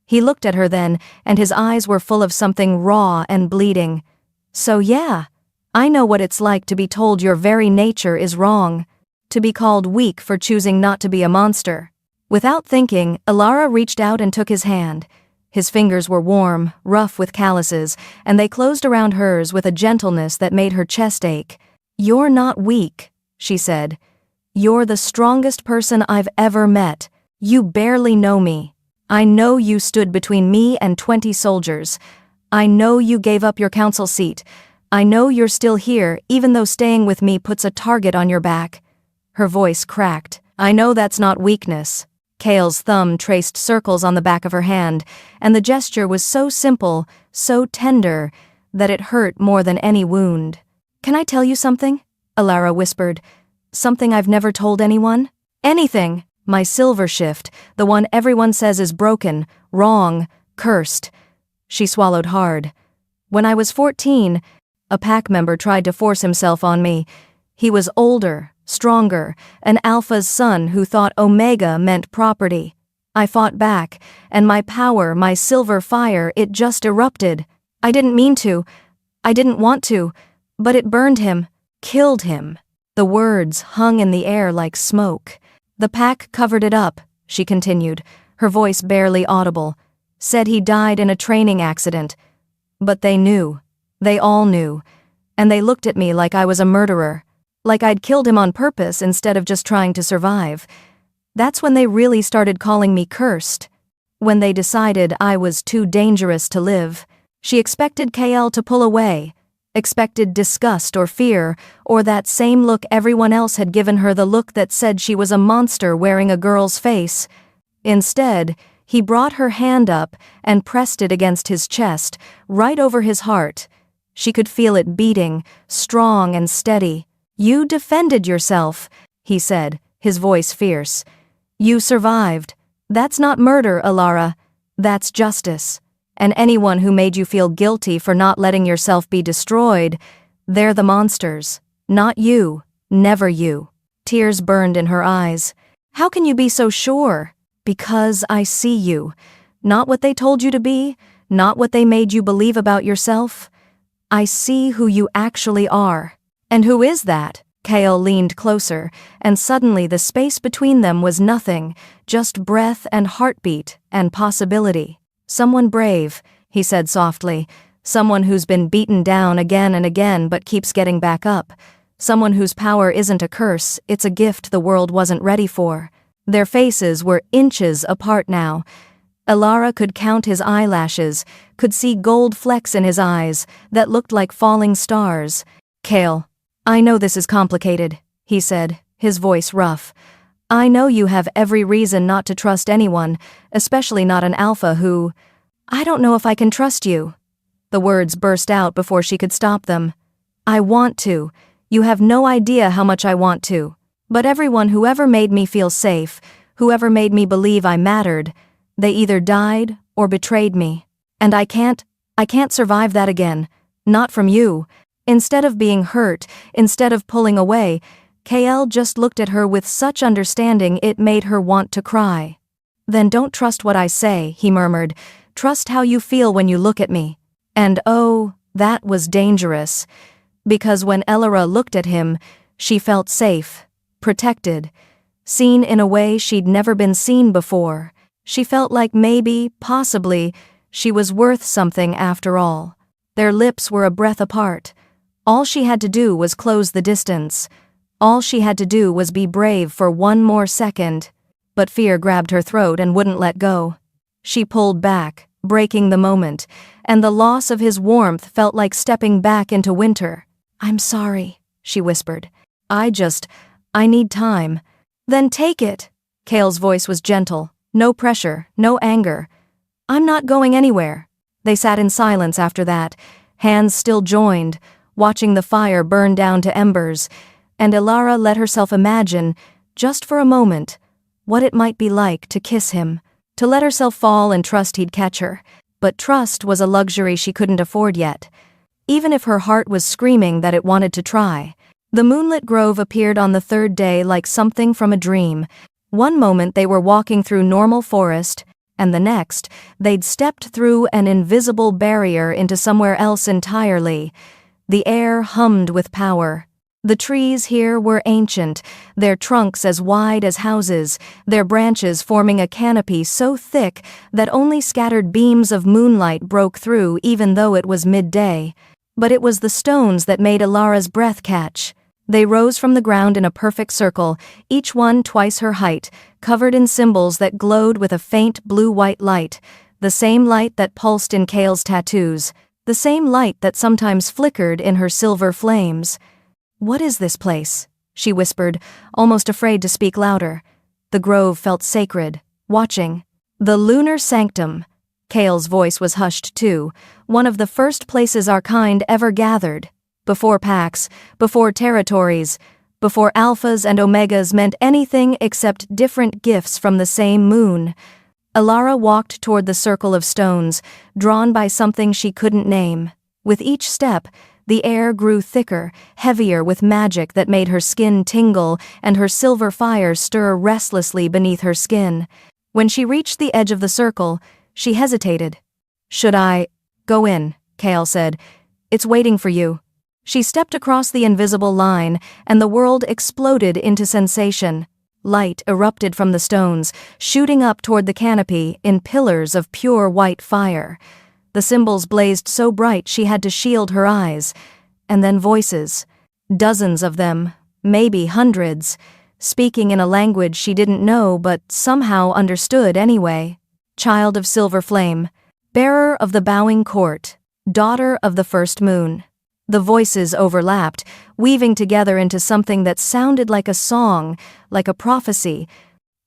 He looked at her then, and his eyes were full of something raw and bleeding. "So yeah, I know what it's like to be told your very nature is wrong, to be called weak for choosing not to be a monster." Without thinking, Elara reached out and took his hand. His fingers were warm, rough with calluses, and they closed around hers with a gentleness that made her chest ache. "You're not weak," she said. "You're the strongest person I've ever met. You barely know me. I know you stood between me and 20 soldiers. I know you gave up your council seat. I know you're still here, even though staying with me puts a target on your back." Her voice cracked. "I know that's not weakness." Kale's thumb traced circles on the back of her hand, and the gesture was so simple, so tender, that it hurt more than any wound. "Can I tell you something?" Elara whispered. "Something I've never told anyone?" "Anything. My silver shift, the one everyone says is broken, wrong, cursed." She swallowed hard. "When I was 14, a pack member tried to force himself on me. He was older, stronger, an alpha's son who thought Omega meant property. I fought back, and my power, my silver fire, it just erupted. I didn't mean to. I didn't want to. But it burned him, killed him." The words hung in the air like smoke. "The pack covered it up," she continued, her voice barely audible. "Said he died in a training accident. But they knew. They all knew. And they looked at me like I was a murderer. Like I'd killed him on purpose instead of just trying to survive. That's when they really started calling me cursed. When they decided I was too dangerous to live." She expected KL to pull away, expected disgust or fear, or that same look everyone else had given her, the look that said she was a monster wearing a girl's face. Instead, he brought her hand up and pressed it against his chest, right over his heart. She could feel it beating, strong and steady. "You defended yourself," he said, his voice fierce. "You survived. That's not murder, Elara. That's justice. And anyone who made you feel guilty for not letting yourself be destroyed, they're the monsters. Not you. Never you." Tears burned in her eyes. "How can you be so sure?" "Because I see you. Not what they told you to be, not what they made you believe about yourself. I see who you actually are." "And who is that?" Kale leaned closer, and suddenly the space between them was nothing, just breath and heartbeat and possibility. "Someone brave," he said softly. "Someone who's been beaten down again and again but keeps getting back up. Someone whose power isn't a curse, it's a gift the world wasn't ready for." Their faces were inches apart now. Elara could count his eyelashes, could see gold flecks in his eyes that looked like falling stars. "Kale, I know this is complicated," he said, his voice rough. "I know you have every reason not to trust anyone, especially not an alpha who... I don't know if I can trust you." The words burst out before she could stop them. "I want to. You have no idea how much I want to. But everyone who ever made me feel safe, whoever made me believe I mattered, they either died or betrayed me. And I can't survive that again. Not from you. Instead of being hurt, instead of pulling away, Kael just looked at her with such understanding it made her want to cry. Then don't trust what I say, he murmured. Trust how you feel when you look at me. And oh, that was dangerous. Because when Elara looked at him, she felt safe, protected, seen in a way she'd never been seen before. She felt like maybe, possibly, she was worth something after all. Their lips were a breath apart. All she had to do was close the distance. All she had to do was be brave for one more second. But fear grabbed her throat and wouldn't let go. She pulled back, breaking the moment, and the loss of his warmth felt like stepping back into winter. I'm sorry, she whispered. I need time. Then take it. Kael's voice was gentle. No pressure, no anger. I'm not going anywhere. They sat in silence after that, hands still joined, watching the fire burn down to embers, and Elara let herself imagine, just for a moment, what it might be like to kiss him, to let herself fall and trust he'd catch her. But trust was a luxury she couldn't afford yet, even if her heart was screaming that it wanted to try. The moonlit grove appeared on the third day like something from a dream. One moment they were walking through normal forest, and the next, they'd stepped through an invisible barrier into somewhere else entirely. The air hummed with power. The trees here were ancient, their trunks as wide as houses, their branches forming a canopy so thick that only scattered beams of moonlight broke through even though it was midday. But it was the stones that made Elara's breath catch. They rose from the ground in a perfect circle, each one twice her height, covered in symbols that glowed with a faint blue-white light, the same light that pulsed in Kael's tattoos, the same light that sometimes flickered in her silver flames. What is this place? She whispered, almost afraid to speak louder. The grove felt sacred, watching. The lunar sanctum. Kael's voice was hushed too, one of the first places our kind ever gathered. Before packs, before territories, before alphas and omegas meant anything except different gifts from the same moon. Elara walked toward the circle of stones, drawn by something she couldn't name. With each step, the air grew thicker, heavier with magic that made her skin tingle and her silver fire stir restlessly beneath her skin. When she reached the edge of the circle, she hesitated. Should I go in? Kael said. It's waiting for you. She stepped across the invisible line, and the world exploded into sensation. Light erupted from the stones, shooting up toward the canopy in pillars of pure white fire. The symbols blazed so bright she had to shield her eyes. And then voices. Dozens of them, maybe hundreds, speaking in a language she didn't know but somehow understood anyway. Child of silver flame, bearer of the bowing court, daughter of the first moon. The voices overlapped, weaving together into something that sounded like a song, like a prophecy,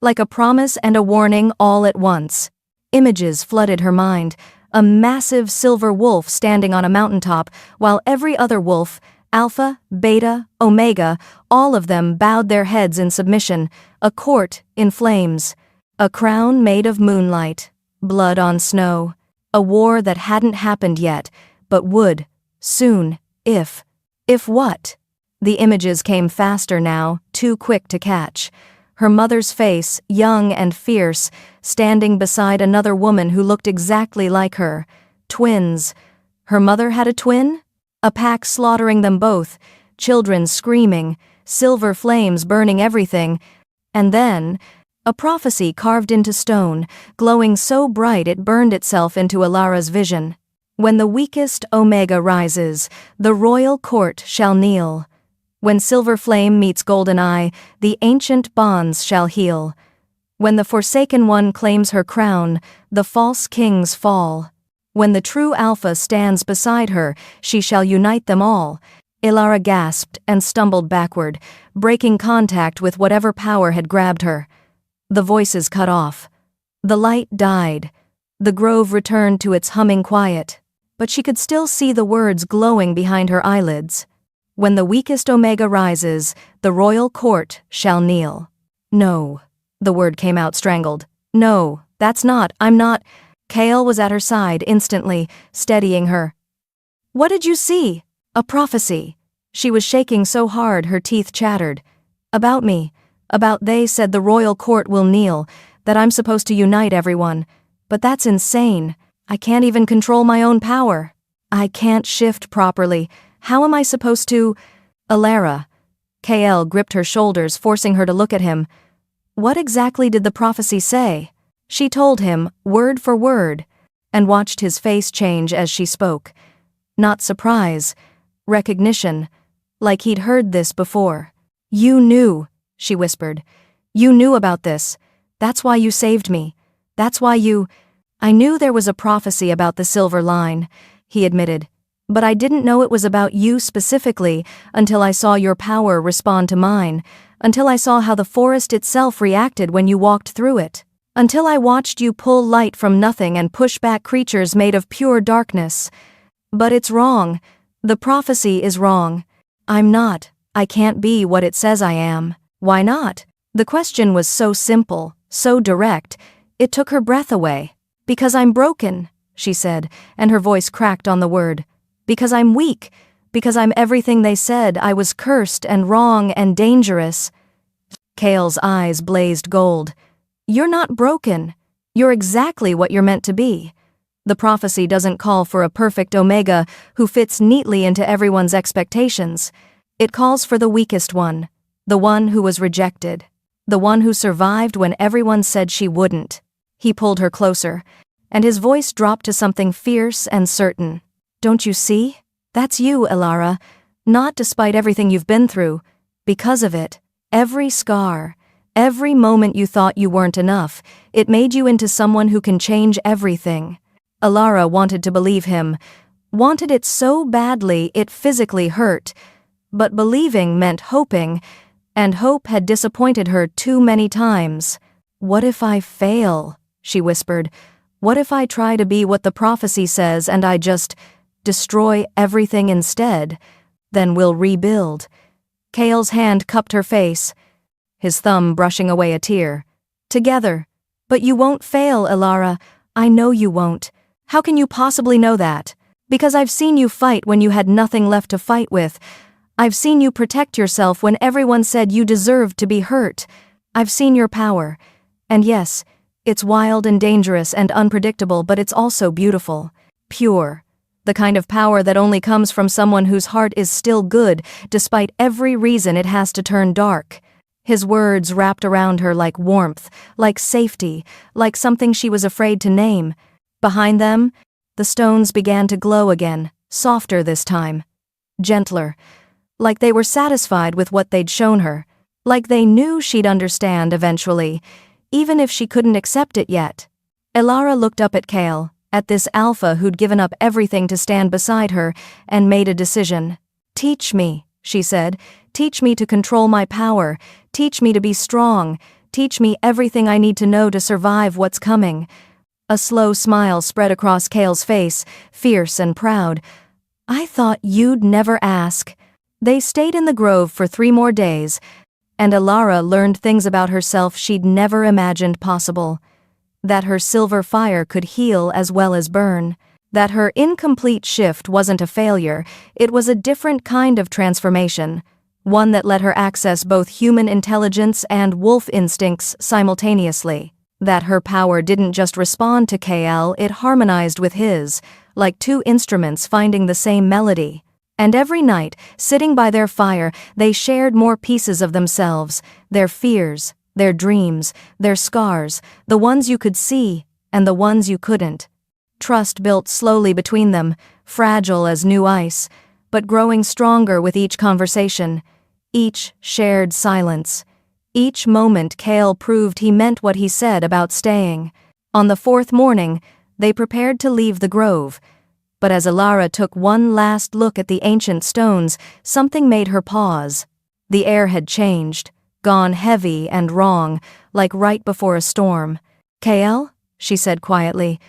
like a promise and a warning all at once. Images flooded her mind, a massive silver wolf standing on a mountaintop, while every other wolf, Alpha, Beta, Omega, all of them bowed their heads in submission, a court in flames, a crown made of moonlight, blood on snow, a war that hadn't happened yet, but would, soon. If what? The images came faster now, too quick to catch. Her mother's face, young and fierce, standing beside another woman who looked exactly like her. Twins. Her mother had a twin? A pack slaughtering them both, children screaming, silver flames burning everything. And then, a prophecy carved into stone, glowing so bright it burned itself into Elara's vision. When the weakest Omega rises, the royal court shall kneel. When silver flame meets golden eye, the ancient bonds shall heal. When the forsaken one claims her crown, the false kings fall. When the true Alpha stands beside her, she shall unite them all. Elara gasped and stumbled backward, breaking contact with whatever power had grabbed her. The voices cut off. The light died. The grove returned to its humming quiet. But she could still see the words glowing behind her eyelids. When the weakest Omega rises, the royal court shall kneel. No. The word came out strangled. No, I'm not. Kael was at her side instantly, steadying her. What did you see? A prophecy. She was shaking so hard her teeth chattered. About me. About they said the royal court will kneel, that I'm supposed to unite everyone. But that's insane. I can't even control my own power. I can't shift properly. How am I supposed to? Elara. KL gripped her shoulders, forcing her to look at him. What exactly did the prophecy say? She told him, word for word, and watched his face change as she spoke. Not surprise. Recognition. Like he'd heard this before. You knew, she whispered. You knew about this. That's why you saved me. That's why you... I knew there was a prophecy about the silver line, he admitted. But I didn't know it was about you specifically until I saw your power respond to mine, until I saw how the forest itself reacted when you walked through it, until I watched you pull light from nothing and push back creatures made of pure darkness. But it's wrong. The prophecy is wrong. I can't be what it says I am. Why not? The question was so simple, so direct, it took her breath away. Because I'm broken, she said, and her voice cracked on the word. Because I'm weak. Because I'm everything they said. I was cursed and wrong and dangerous. Kale's eyes blazed gold. You're not broken. You're exactly what you're meant to be. The prophecy doesn't call for a perfect Omega who fits neatly into everyone's expectations. It calls for the weakest one, the one who was rejected, the one who survived when everyone said she wouldn't. He pulled her closer, and his voice dropped to something fierce and certain. Don't you see? That's you, Elara. Not despite everything you've been through. Because of it. Every scar. Every moment you thought you weren't enough. It made you into someone who can change everything. Elara wanted to believe him. Wanted it so badly it physically hurt. But believing meant hoping, and hope had disappointed her too many times. What if I fail? She whispered. What if I try to be what the prophecy says and I just destroy everything instead? Then we'll rebuild. Kale's hand cupped her face, his thumb brushing away a tear. Together. But you won't fail, Elara. I know you won't. How can you possibly know that? Because I've seen you fight when you had nothing left to fight with. I've seen you protect yourself when everyone said you deserved to be hurt. I've seen your power. And yes, it's wild and dangerous and unpredictable, but it's also beautiful. Pure. The kind of power that only comes from someone whose heart is still good, despite every reason it has to turn dark. His words wrapped around her like warmth, like safety, like something she was afraid to name. Behind them, the stones began to glow again, softer this time. Gentler. Like they were satisfied with what they'd shown her. Like they knew she'd understand eventually, even if she couldn't accept it yet. Elara looked up at Kale, at this alpha who'd given up everything to stand beside her, and made a decision. Teach me, she said. Teach me to control my power. Teach me to be strong. Teach me everything I need to know to survive what's coming. A slow smile spread across Kale's face, fierce and proud. I thought you'd never ask. They stayed in the grove for 3 more days, and Elara learned things about herself she'd never imagined possible. That her silver fire could heal as well as burn. That her incomplete shift wasn't a failure, it was a different kind of transformation. One that let her access both human intelligence and wolf instincts simultaneously. That her power didn't just respond to KL, it harmonized with his, like 2 instruments finding the same melody. And every night, sitting by their fire, they shared more pieces of themselves, their fears, their dreams, their scars, the ones you could see, and the ones you couldn't. Trust built slowly between them, fragile as new ice, but growing stronger with each conversation, each shared silence. Each moment Kale proved he meant what he said about staying. On the 4th morning, they prepared to leave the grove. But as Elara took one last look at the ancient stones, something made her pause. The air had changed, gone heavy and wrong, like right before a storm. Kale? She said quietly.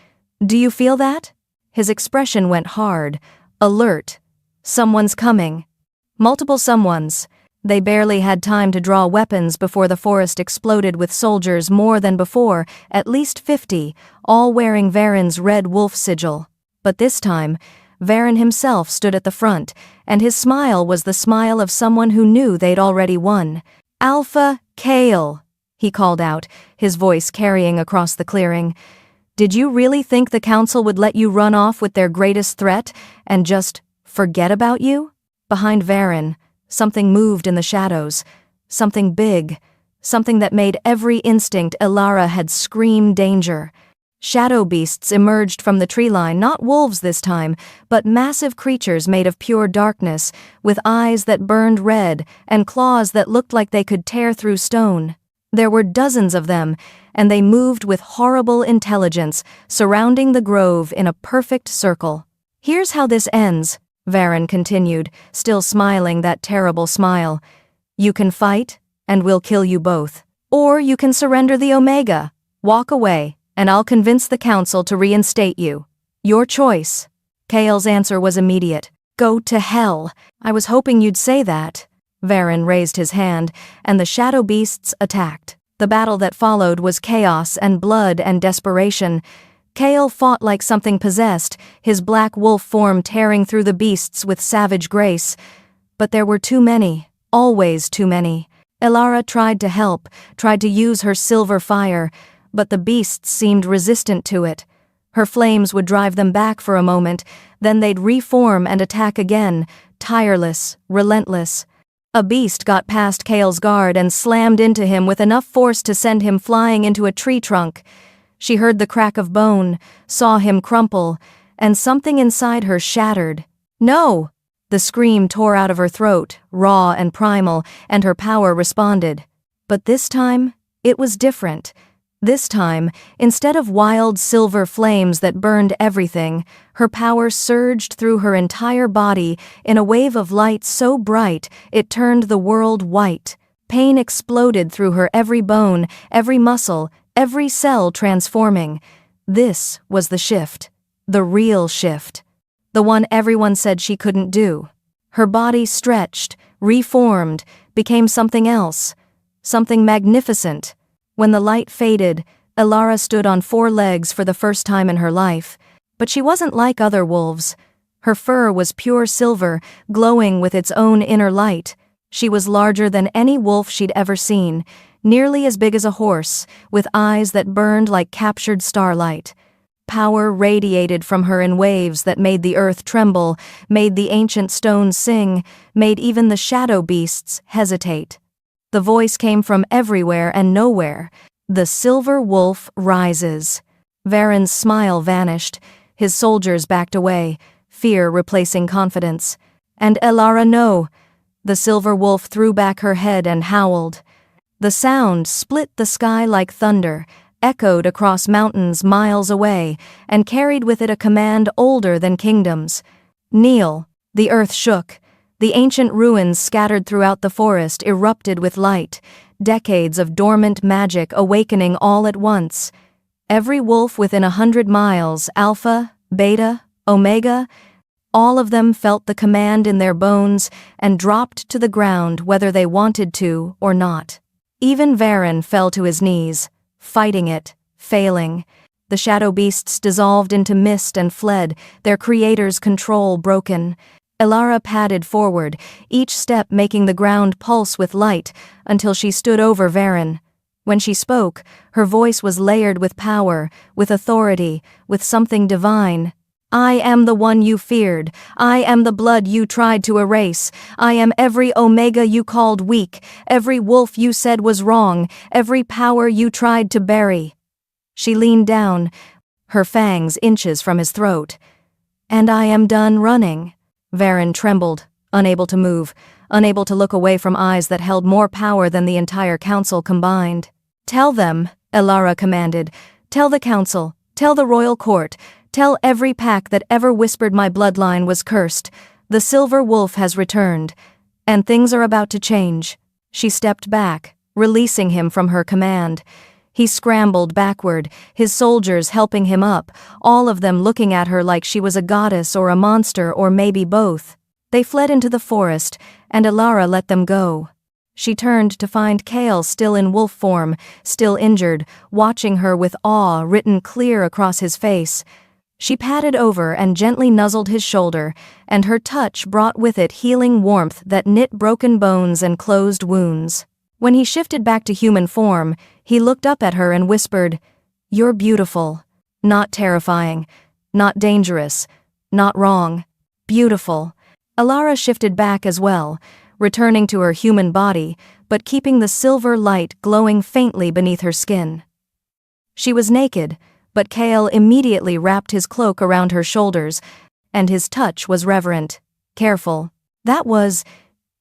Do you feel that? His expression went hard, alert. Someone's coming. Multiple someones. They barely had time to draw weapons before the forest exploded with soldiers more than before, at least 50, all wearing Varen's red wolf sigil. But this time, Varen himself stood at the front, and his smile was the smile of someone who knew they'd already won. "Alpha Kale," he called out, his voice carrying across the clearing. "Did you really think the council would let you run off with their greatest threat and just forget about you?" Behind Varen, something moved in the shadows. Something big. Something that made every instinct Elara had scream danger. Shadow beasts emerged from the tree line, not wolves this time, but massive creatures made of pure darkness, with eyes that burned red and claws that looked like they could tear through stone. There were dozens of them, and they moved with horrible intelligence, surrounding the grove in a perfect circle. "Here's how this ends," Varen continued, still smiling that terrible smile. "You can fight, and we'll kill you both. Or you can surrender the Omega, walk away, and I'll convince the council to reinstate you. Your choice." Kale's answer was immediate. "Go to hell. I was hoping you'd say that." Varen raised his hand, and the shadow beasts attacked. The battle that followed was chaos and blood and desperation. Kale fought like something possessed, his black wolf form tearing through the beasts with savage grace. But there were too many, always too many. Elara tried to help, tried to use her silver fire, but the beasts seemed resistant to it. Her flames would drive them back for a moment, then they'd reform and attack again, tireless, relentless. A beast got past Kale's guard and slammed into him with enough force to send him flying into a tree trunk. She heard the crack of bone, saw him crumple, and something inside her shattered. "No!" The scream tore out of her throat, raw and primal, and her power responded. But this time, it was different. This time, instead of wild silver flames that burned everything, her power surged through her entire body in a wave of light so bright it turned the world white. Pain exploded through her every bone, every muscle, every cell transforming. This was the shift. The real shift. The one everyone said she couldn't do. Her body stretched, reformed, became something else. Something magnificent. When the light faded, Elara stood on 4 legs for the first time in her life. But she wasn't like other wolves. Her fur was pure silver, glowing with its own inner light. She was larger than any wolf she'd ever seen, nearly as big as a horse, with eyes that burned like captured starlight. Power radiated from her in waves that made the earth tremble, made the ancient stones sing, made even the shadow beasts hesitate. The voice came from everywhere and nowhere. "The silver wolf rises." Varen's smile vanished. His soldiers backed away, fear replacing confidence. "And Elara, no." The silver wolf threw back her head and howled. The sound split the sky like thunder, echoed across mountains miles away, and carried with it a command older than kingdoms. "Kneel." The earth shook. The ancient ruins scattered throughout the forest erupted with light, decades of dormant magic awakening all at once. Every wolf within 100 miles, Alpha, Beta, Omega, all of them felt the command in their bones and dropped to the ground whether they wanted to or not. Even Varen fell to his knees, fighting it, failing. The shadow beasts dissolved into mist and fled, their creator's control broken. Elara padded forward, each step making the ground pulse with light, until she stood over Varen. When she spoke, her voice was layered with power, with authority, with something divine. "I am the one you feared. I am the blood you tried to erase. I am every Omega you called weak, every wolf you said was wrong, every power you tried to bury." She leaned down, her fangs inches from his throat. "And I am done running." Varen trembled, unable to move, unable to look away from eyes that held more power than the entire council combined. "Tell them," Elara commanded. "Tell the council, tell the royal court, tell every pack that ever whispered my bloodline was cursed. The silver wolf has returned, and things are about to change." She stepped back, releasing him from her command. He scrambled backward, his soldiers helping him up, all of them looking at her like she was a goddess or a monster or maybe both. They fled into the forest, and Elara let them go. She turned to find Kale still in wolf form, still injured, watching her with awe written clear across his face. She patted over and gently nuzzled his shoulder, and her touch brought with it healing warmth that knit broken bones and closed wounds. When he shifted back to human form, he looked up at her and whispered, "You're beautiful. Not terrifying. Not dangerous. Not wrong. Beautiful." Elara shifted back as well, returning to her human body, but keeping the silver light glowing faintly beneath her skin. She was naked, but Kael immediately wrapped his cloak around her shoulders, and his touch was reverent, careful.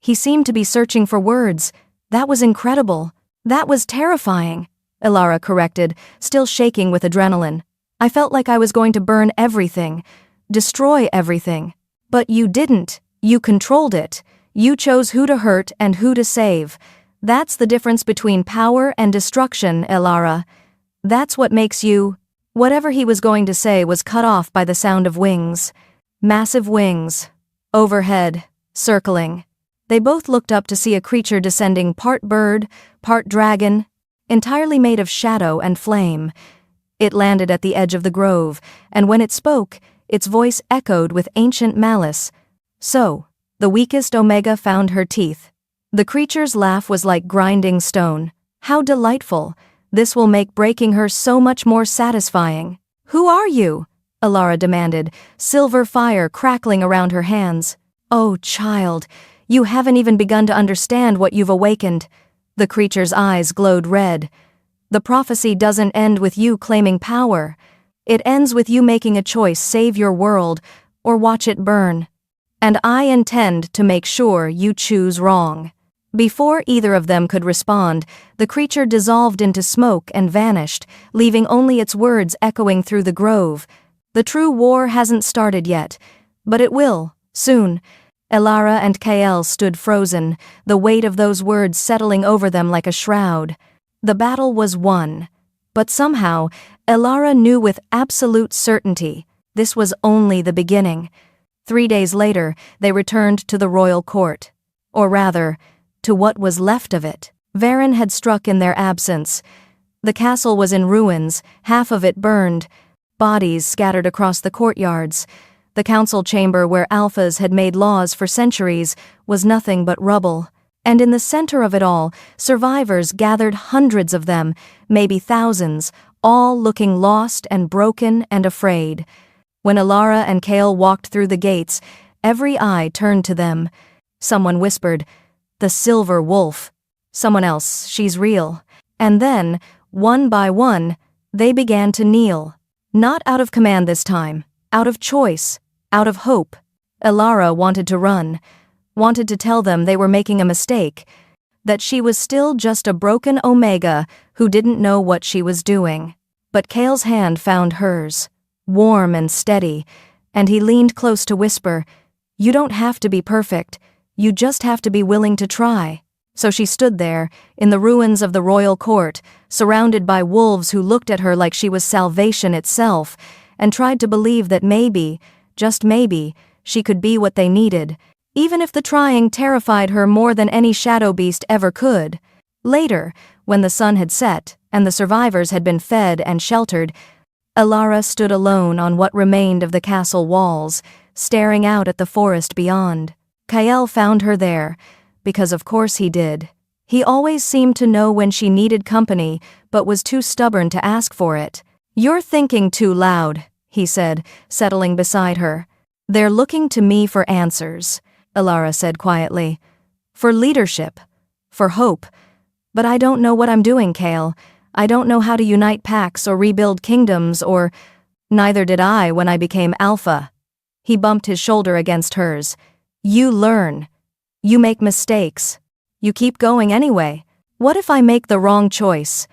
He seemed to be searching for words. That was incredible. That was terrifying, Elara corrected, still shaking with adrenaline. I felt like I was going to burn everything, destroy everything. But you didn't. You controlled it. You chose who to hurt and who to save. That's the difference between power and destruction, Elara. That's what makes you... Whatever he was going to say was cut off by the sound of wings. Massive wings. Overhead. Circling. They both looked up to see a creature descending part bird, part dragon, entirely made of shadow and flame. It landed at the edge of the grove, and when it spoke, its voice echoed with ancient malice. So, the weakest Omega found her teeth. The creature's laugh was like grinding stone. How delightful! This will make breaking her so much more satisfying. Who are you? Elara demanded, silver fire crackling around her hands. Oh, child, you haven't even begun to understand what you've awakened. The creature's eyes glowed red. The prophecy doesn't end with you claiming power. It ends with you making a choice: save your world, or watch it burn. And I intend to make sure you choose wrong. Before either of them could respond, the creature dissolved into smoke and vanished, leaving only its words echoing through the grove. The true war hasn't started yet, but it will, soon. Elara and Kael stood frozen, the weight of those words settling over them like a shroud. The battle was won. But somehow, Elara knew with absolute certainty, this was only the beginning. 3 days later, they returned to the royal court. Or rather, to what was left of it. Varen had struck in their absence. The castle was in ruins, half of it burned, bodies scattered across the courtyards. The council chamber where alphas had made laws for centuries was nothing but rubble. And in the center of it all, survivors gathered, hundreds of them, maybe thousands, all looking lost and broken and afraid. When Elara and Kael walked through the gates, every eye turned to them. Someone whispered, "The silver wolf." Someone else, "She's real." And then, one by one, they began to kneel. Not out of command this time, out of choice, out of hope. Elara wanted to run, wanted to tell them they were making a mistake, that she was still just a broken Omega who didn't know what she was doing. But Kael's hand found hers, warm and steady, and he leaned close to whisper, "You don't have to be perfect. You just have to be willing to try." So she stood there, in the ruins of the royal court, surrounded by wolves who looked at her like she was salvation itself, and tried to believe that maybe, just maybe, she could be what they needed, even if the trying terrified her more than any shadow beast ever could. Later, when the sun had set, and the survivors had been fed and sheltered, Elara stood alone on what remained of the castle walls, staring out at the forest beyond. Kael found her there, because of course he did. He always seemed to know when she needed company, but was too stubborn to ask for it. "You're thinking too loud," he said, settling beside her. "They're looking to me for answers," Elara said quietly. "For leadership. For hope. But I don't know what I'm doing, Kael. I don't know how to unite packs or rebuild kingdoms or... Neither did I when I became Alpha." He bumped his shoulder against hers. "You learn. You make mistakes. You keep going anyway. What if I make the wrong choice?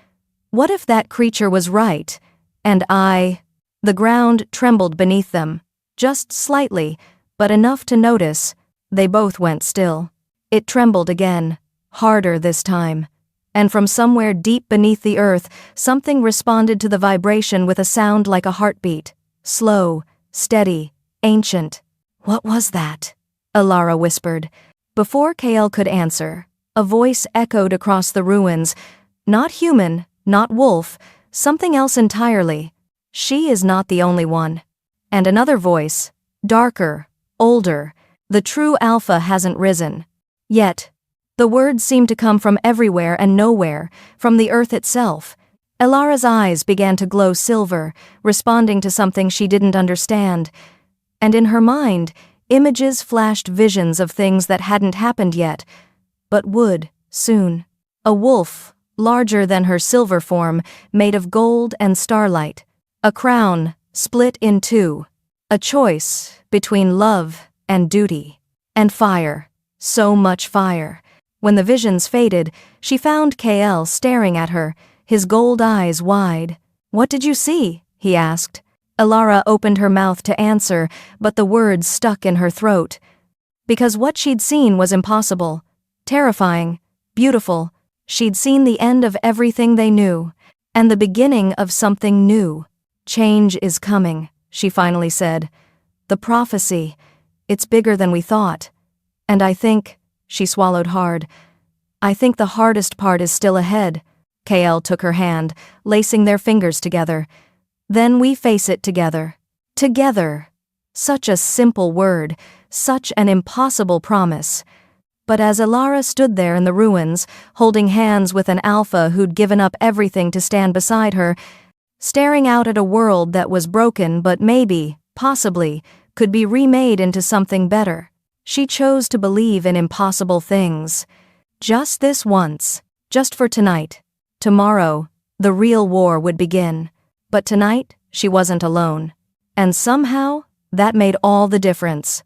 What if that creature was right? And I..." The ground trembled beneath them. Just slightly, but enough to notice. They both went still. It trembled again, harder this time. And from somewhere deep beneath the earth, something responded to the vibration with a sound like a heartbeat. Slow, steady, ancient. "What was that?" Elara whispered. Before Kael could answer, a voice echoed across the ruins. Not human, not wolf, something else entirely. "She is not the only one." And another voice, darker, older, the true alpha hasn't risen. Yet, the words seemed to come from everywhere and nowhere, from the earth itself. Elara's eyes began to glow silver, responding to something she didn't understand. And in her mind, images flashed visions of things that hadn't happened yet, but would, soon. A wolf, larger than her silver form, made of gold and starlight. A crown, split in two. A choice between love and duty. And fire. So much fire. When the visions faded, she found KL staring at her, his gold eyes wide. "What did you see?" he asked. Elara opened her mouth to answer, but the words stuck in her throat. Because what she'd seen was impossible. Terrifying. Beautiful. She'd seen the end of everything they knew. And the beginning of something new. "Change is coming," she finally said. "The prophecy. It's bigger than we thought. And I think," she swallowed hard, "I think the hardest part is still ahead." KL took her hand, lacing their fingers together. "Then we face it together. Together." Such a simple word, such an impossible promise. But as Elara stood there in the ruins, holding hands with an alpha who'd given up everything to stand beside her, staring out at a world that was broken but maybe, possibly, could be remade into something better, she chose to believe in impossible things. Just this once, just for tonight. Tomorrow, the real war would begin. But tonight, she wasn't alone. And somehow, that made all the difference.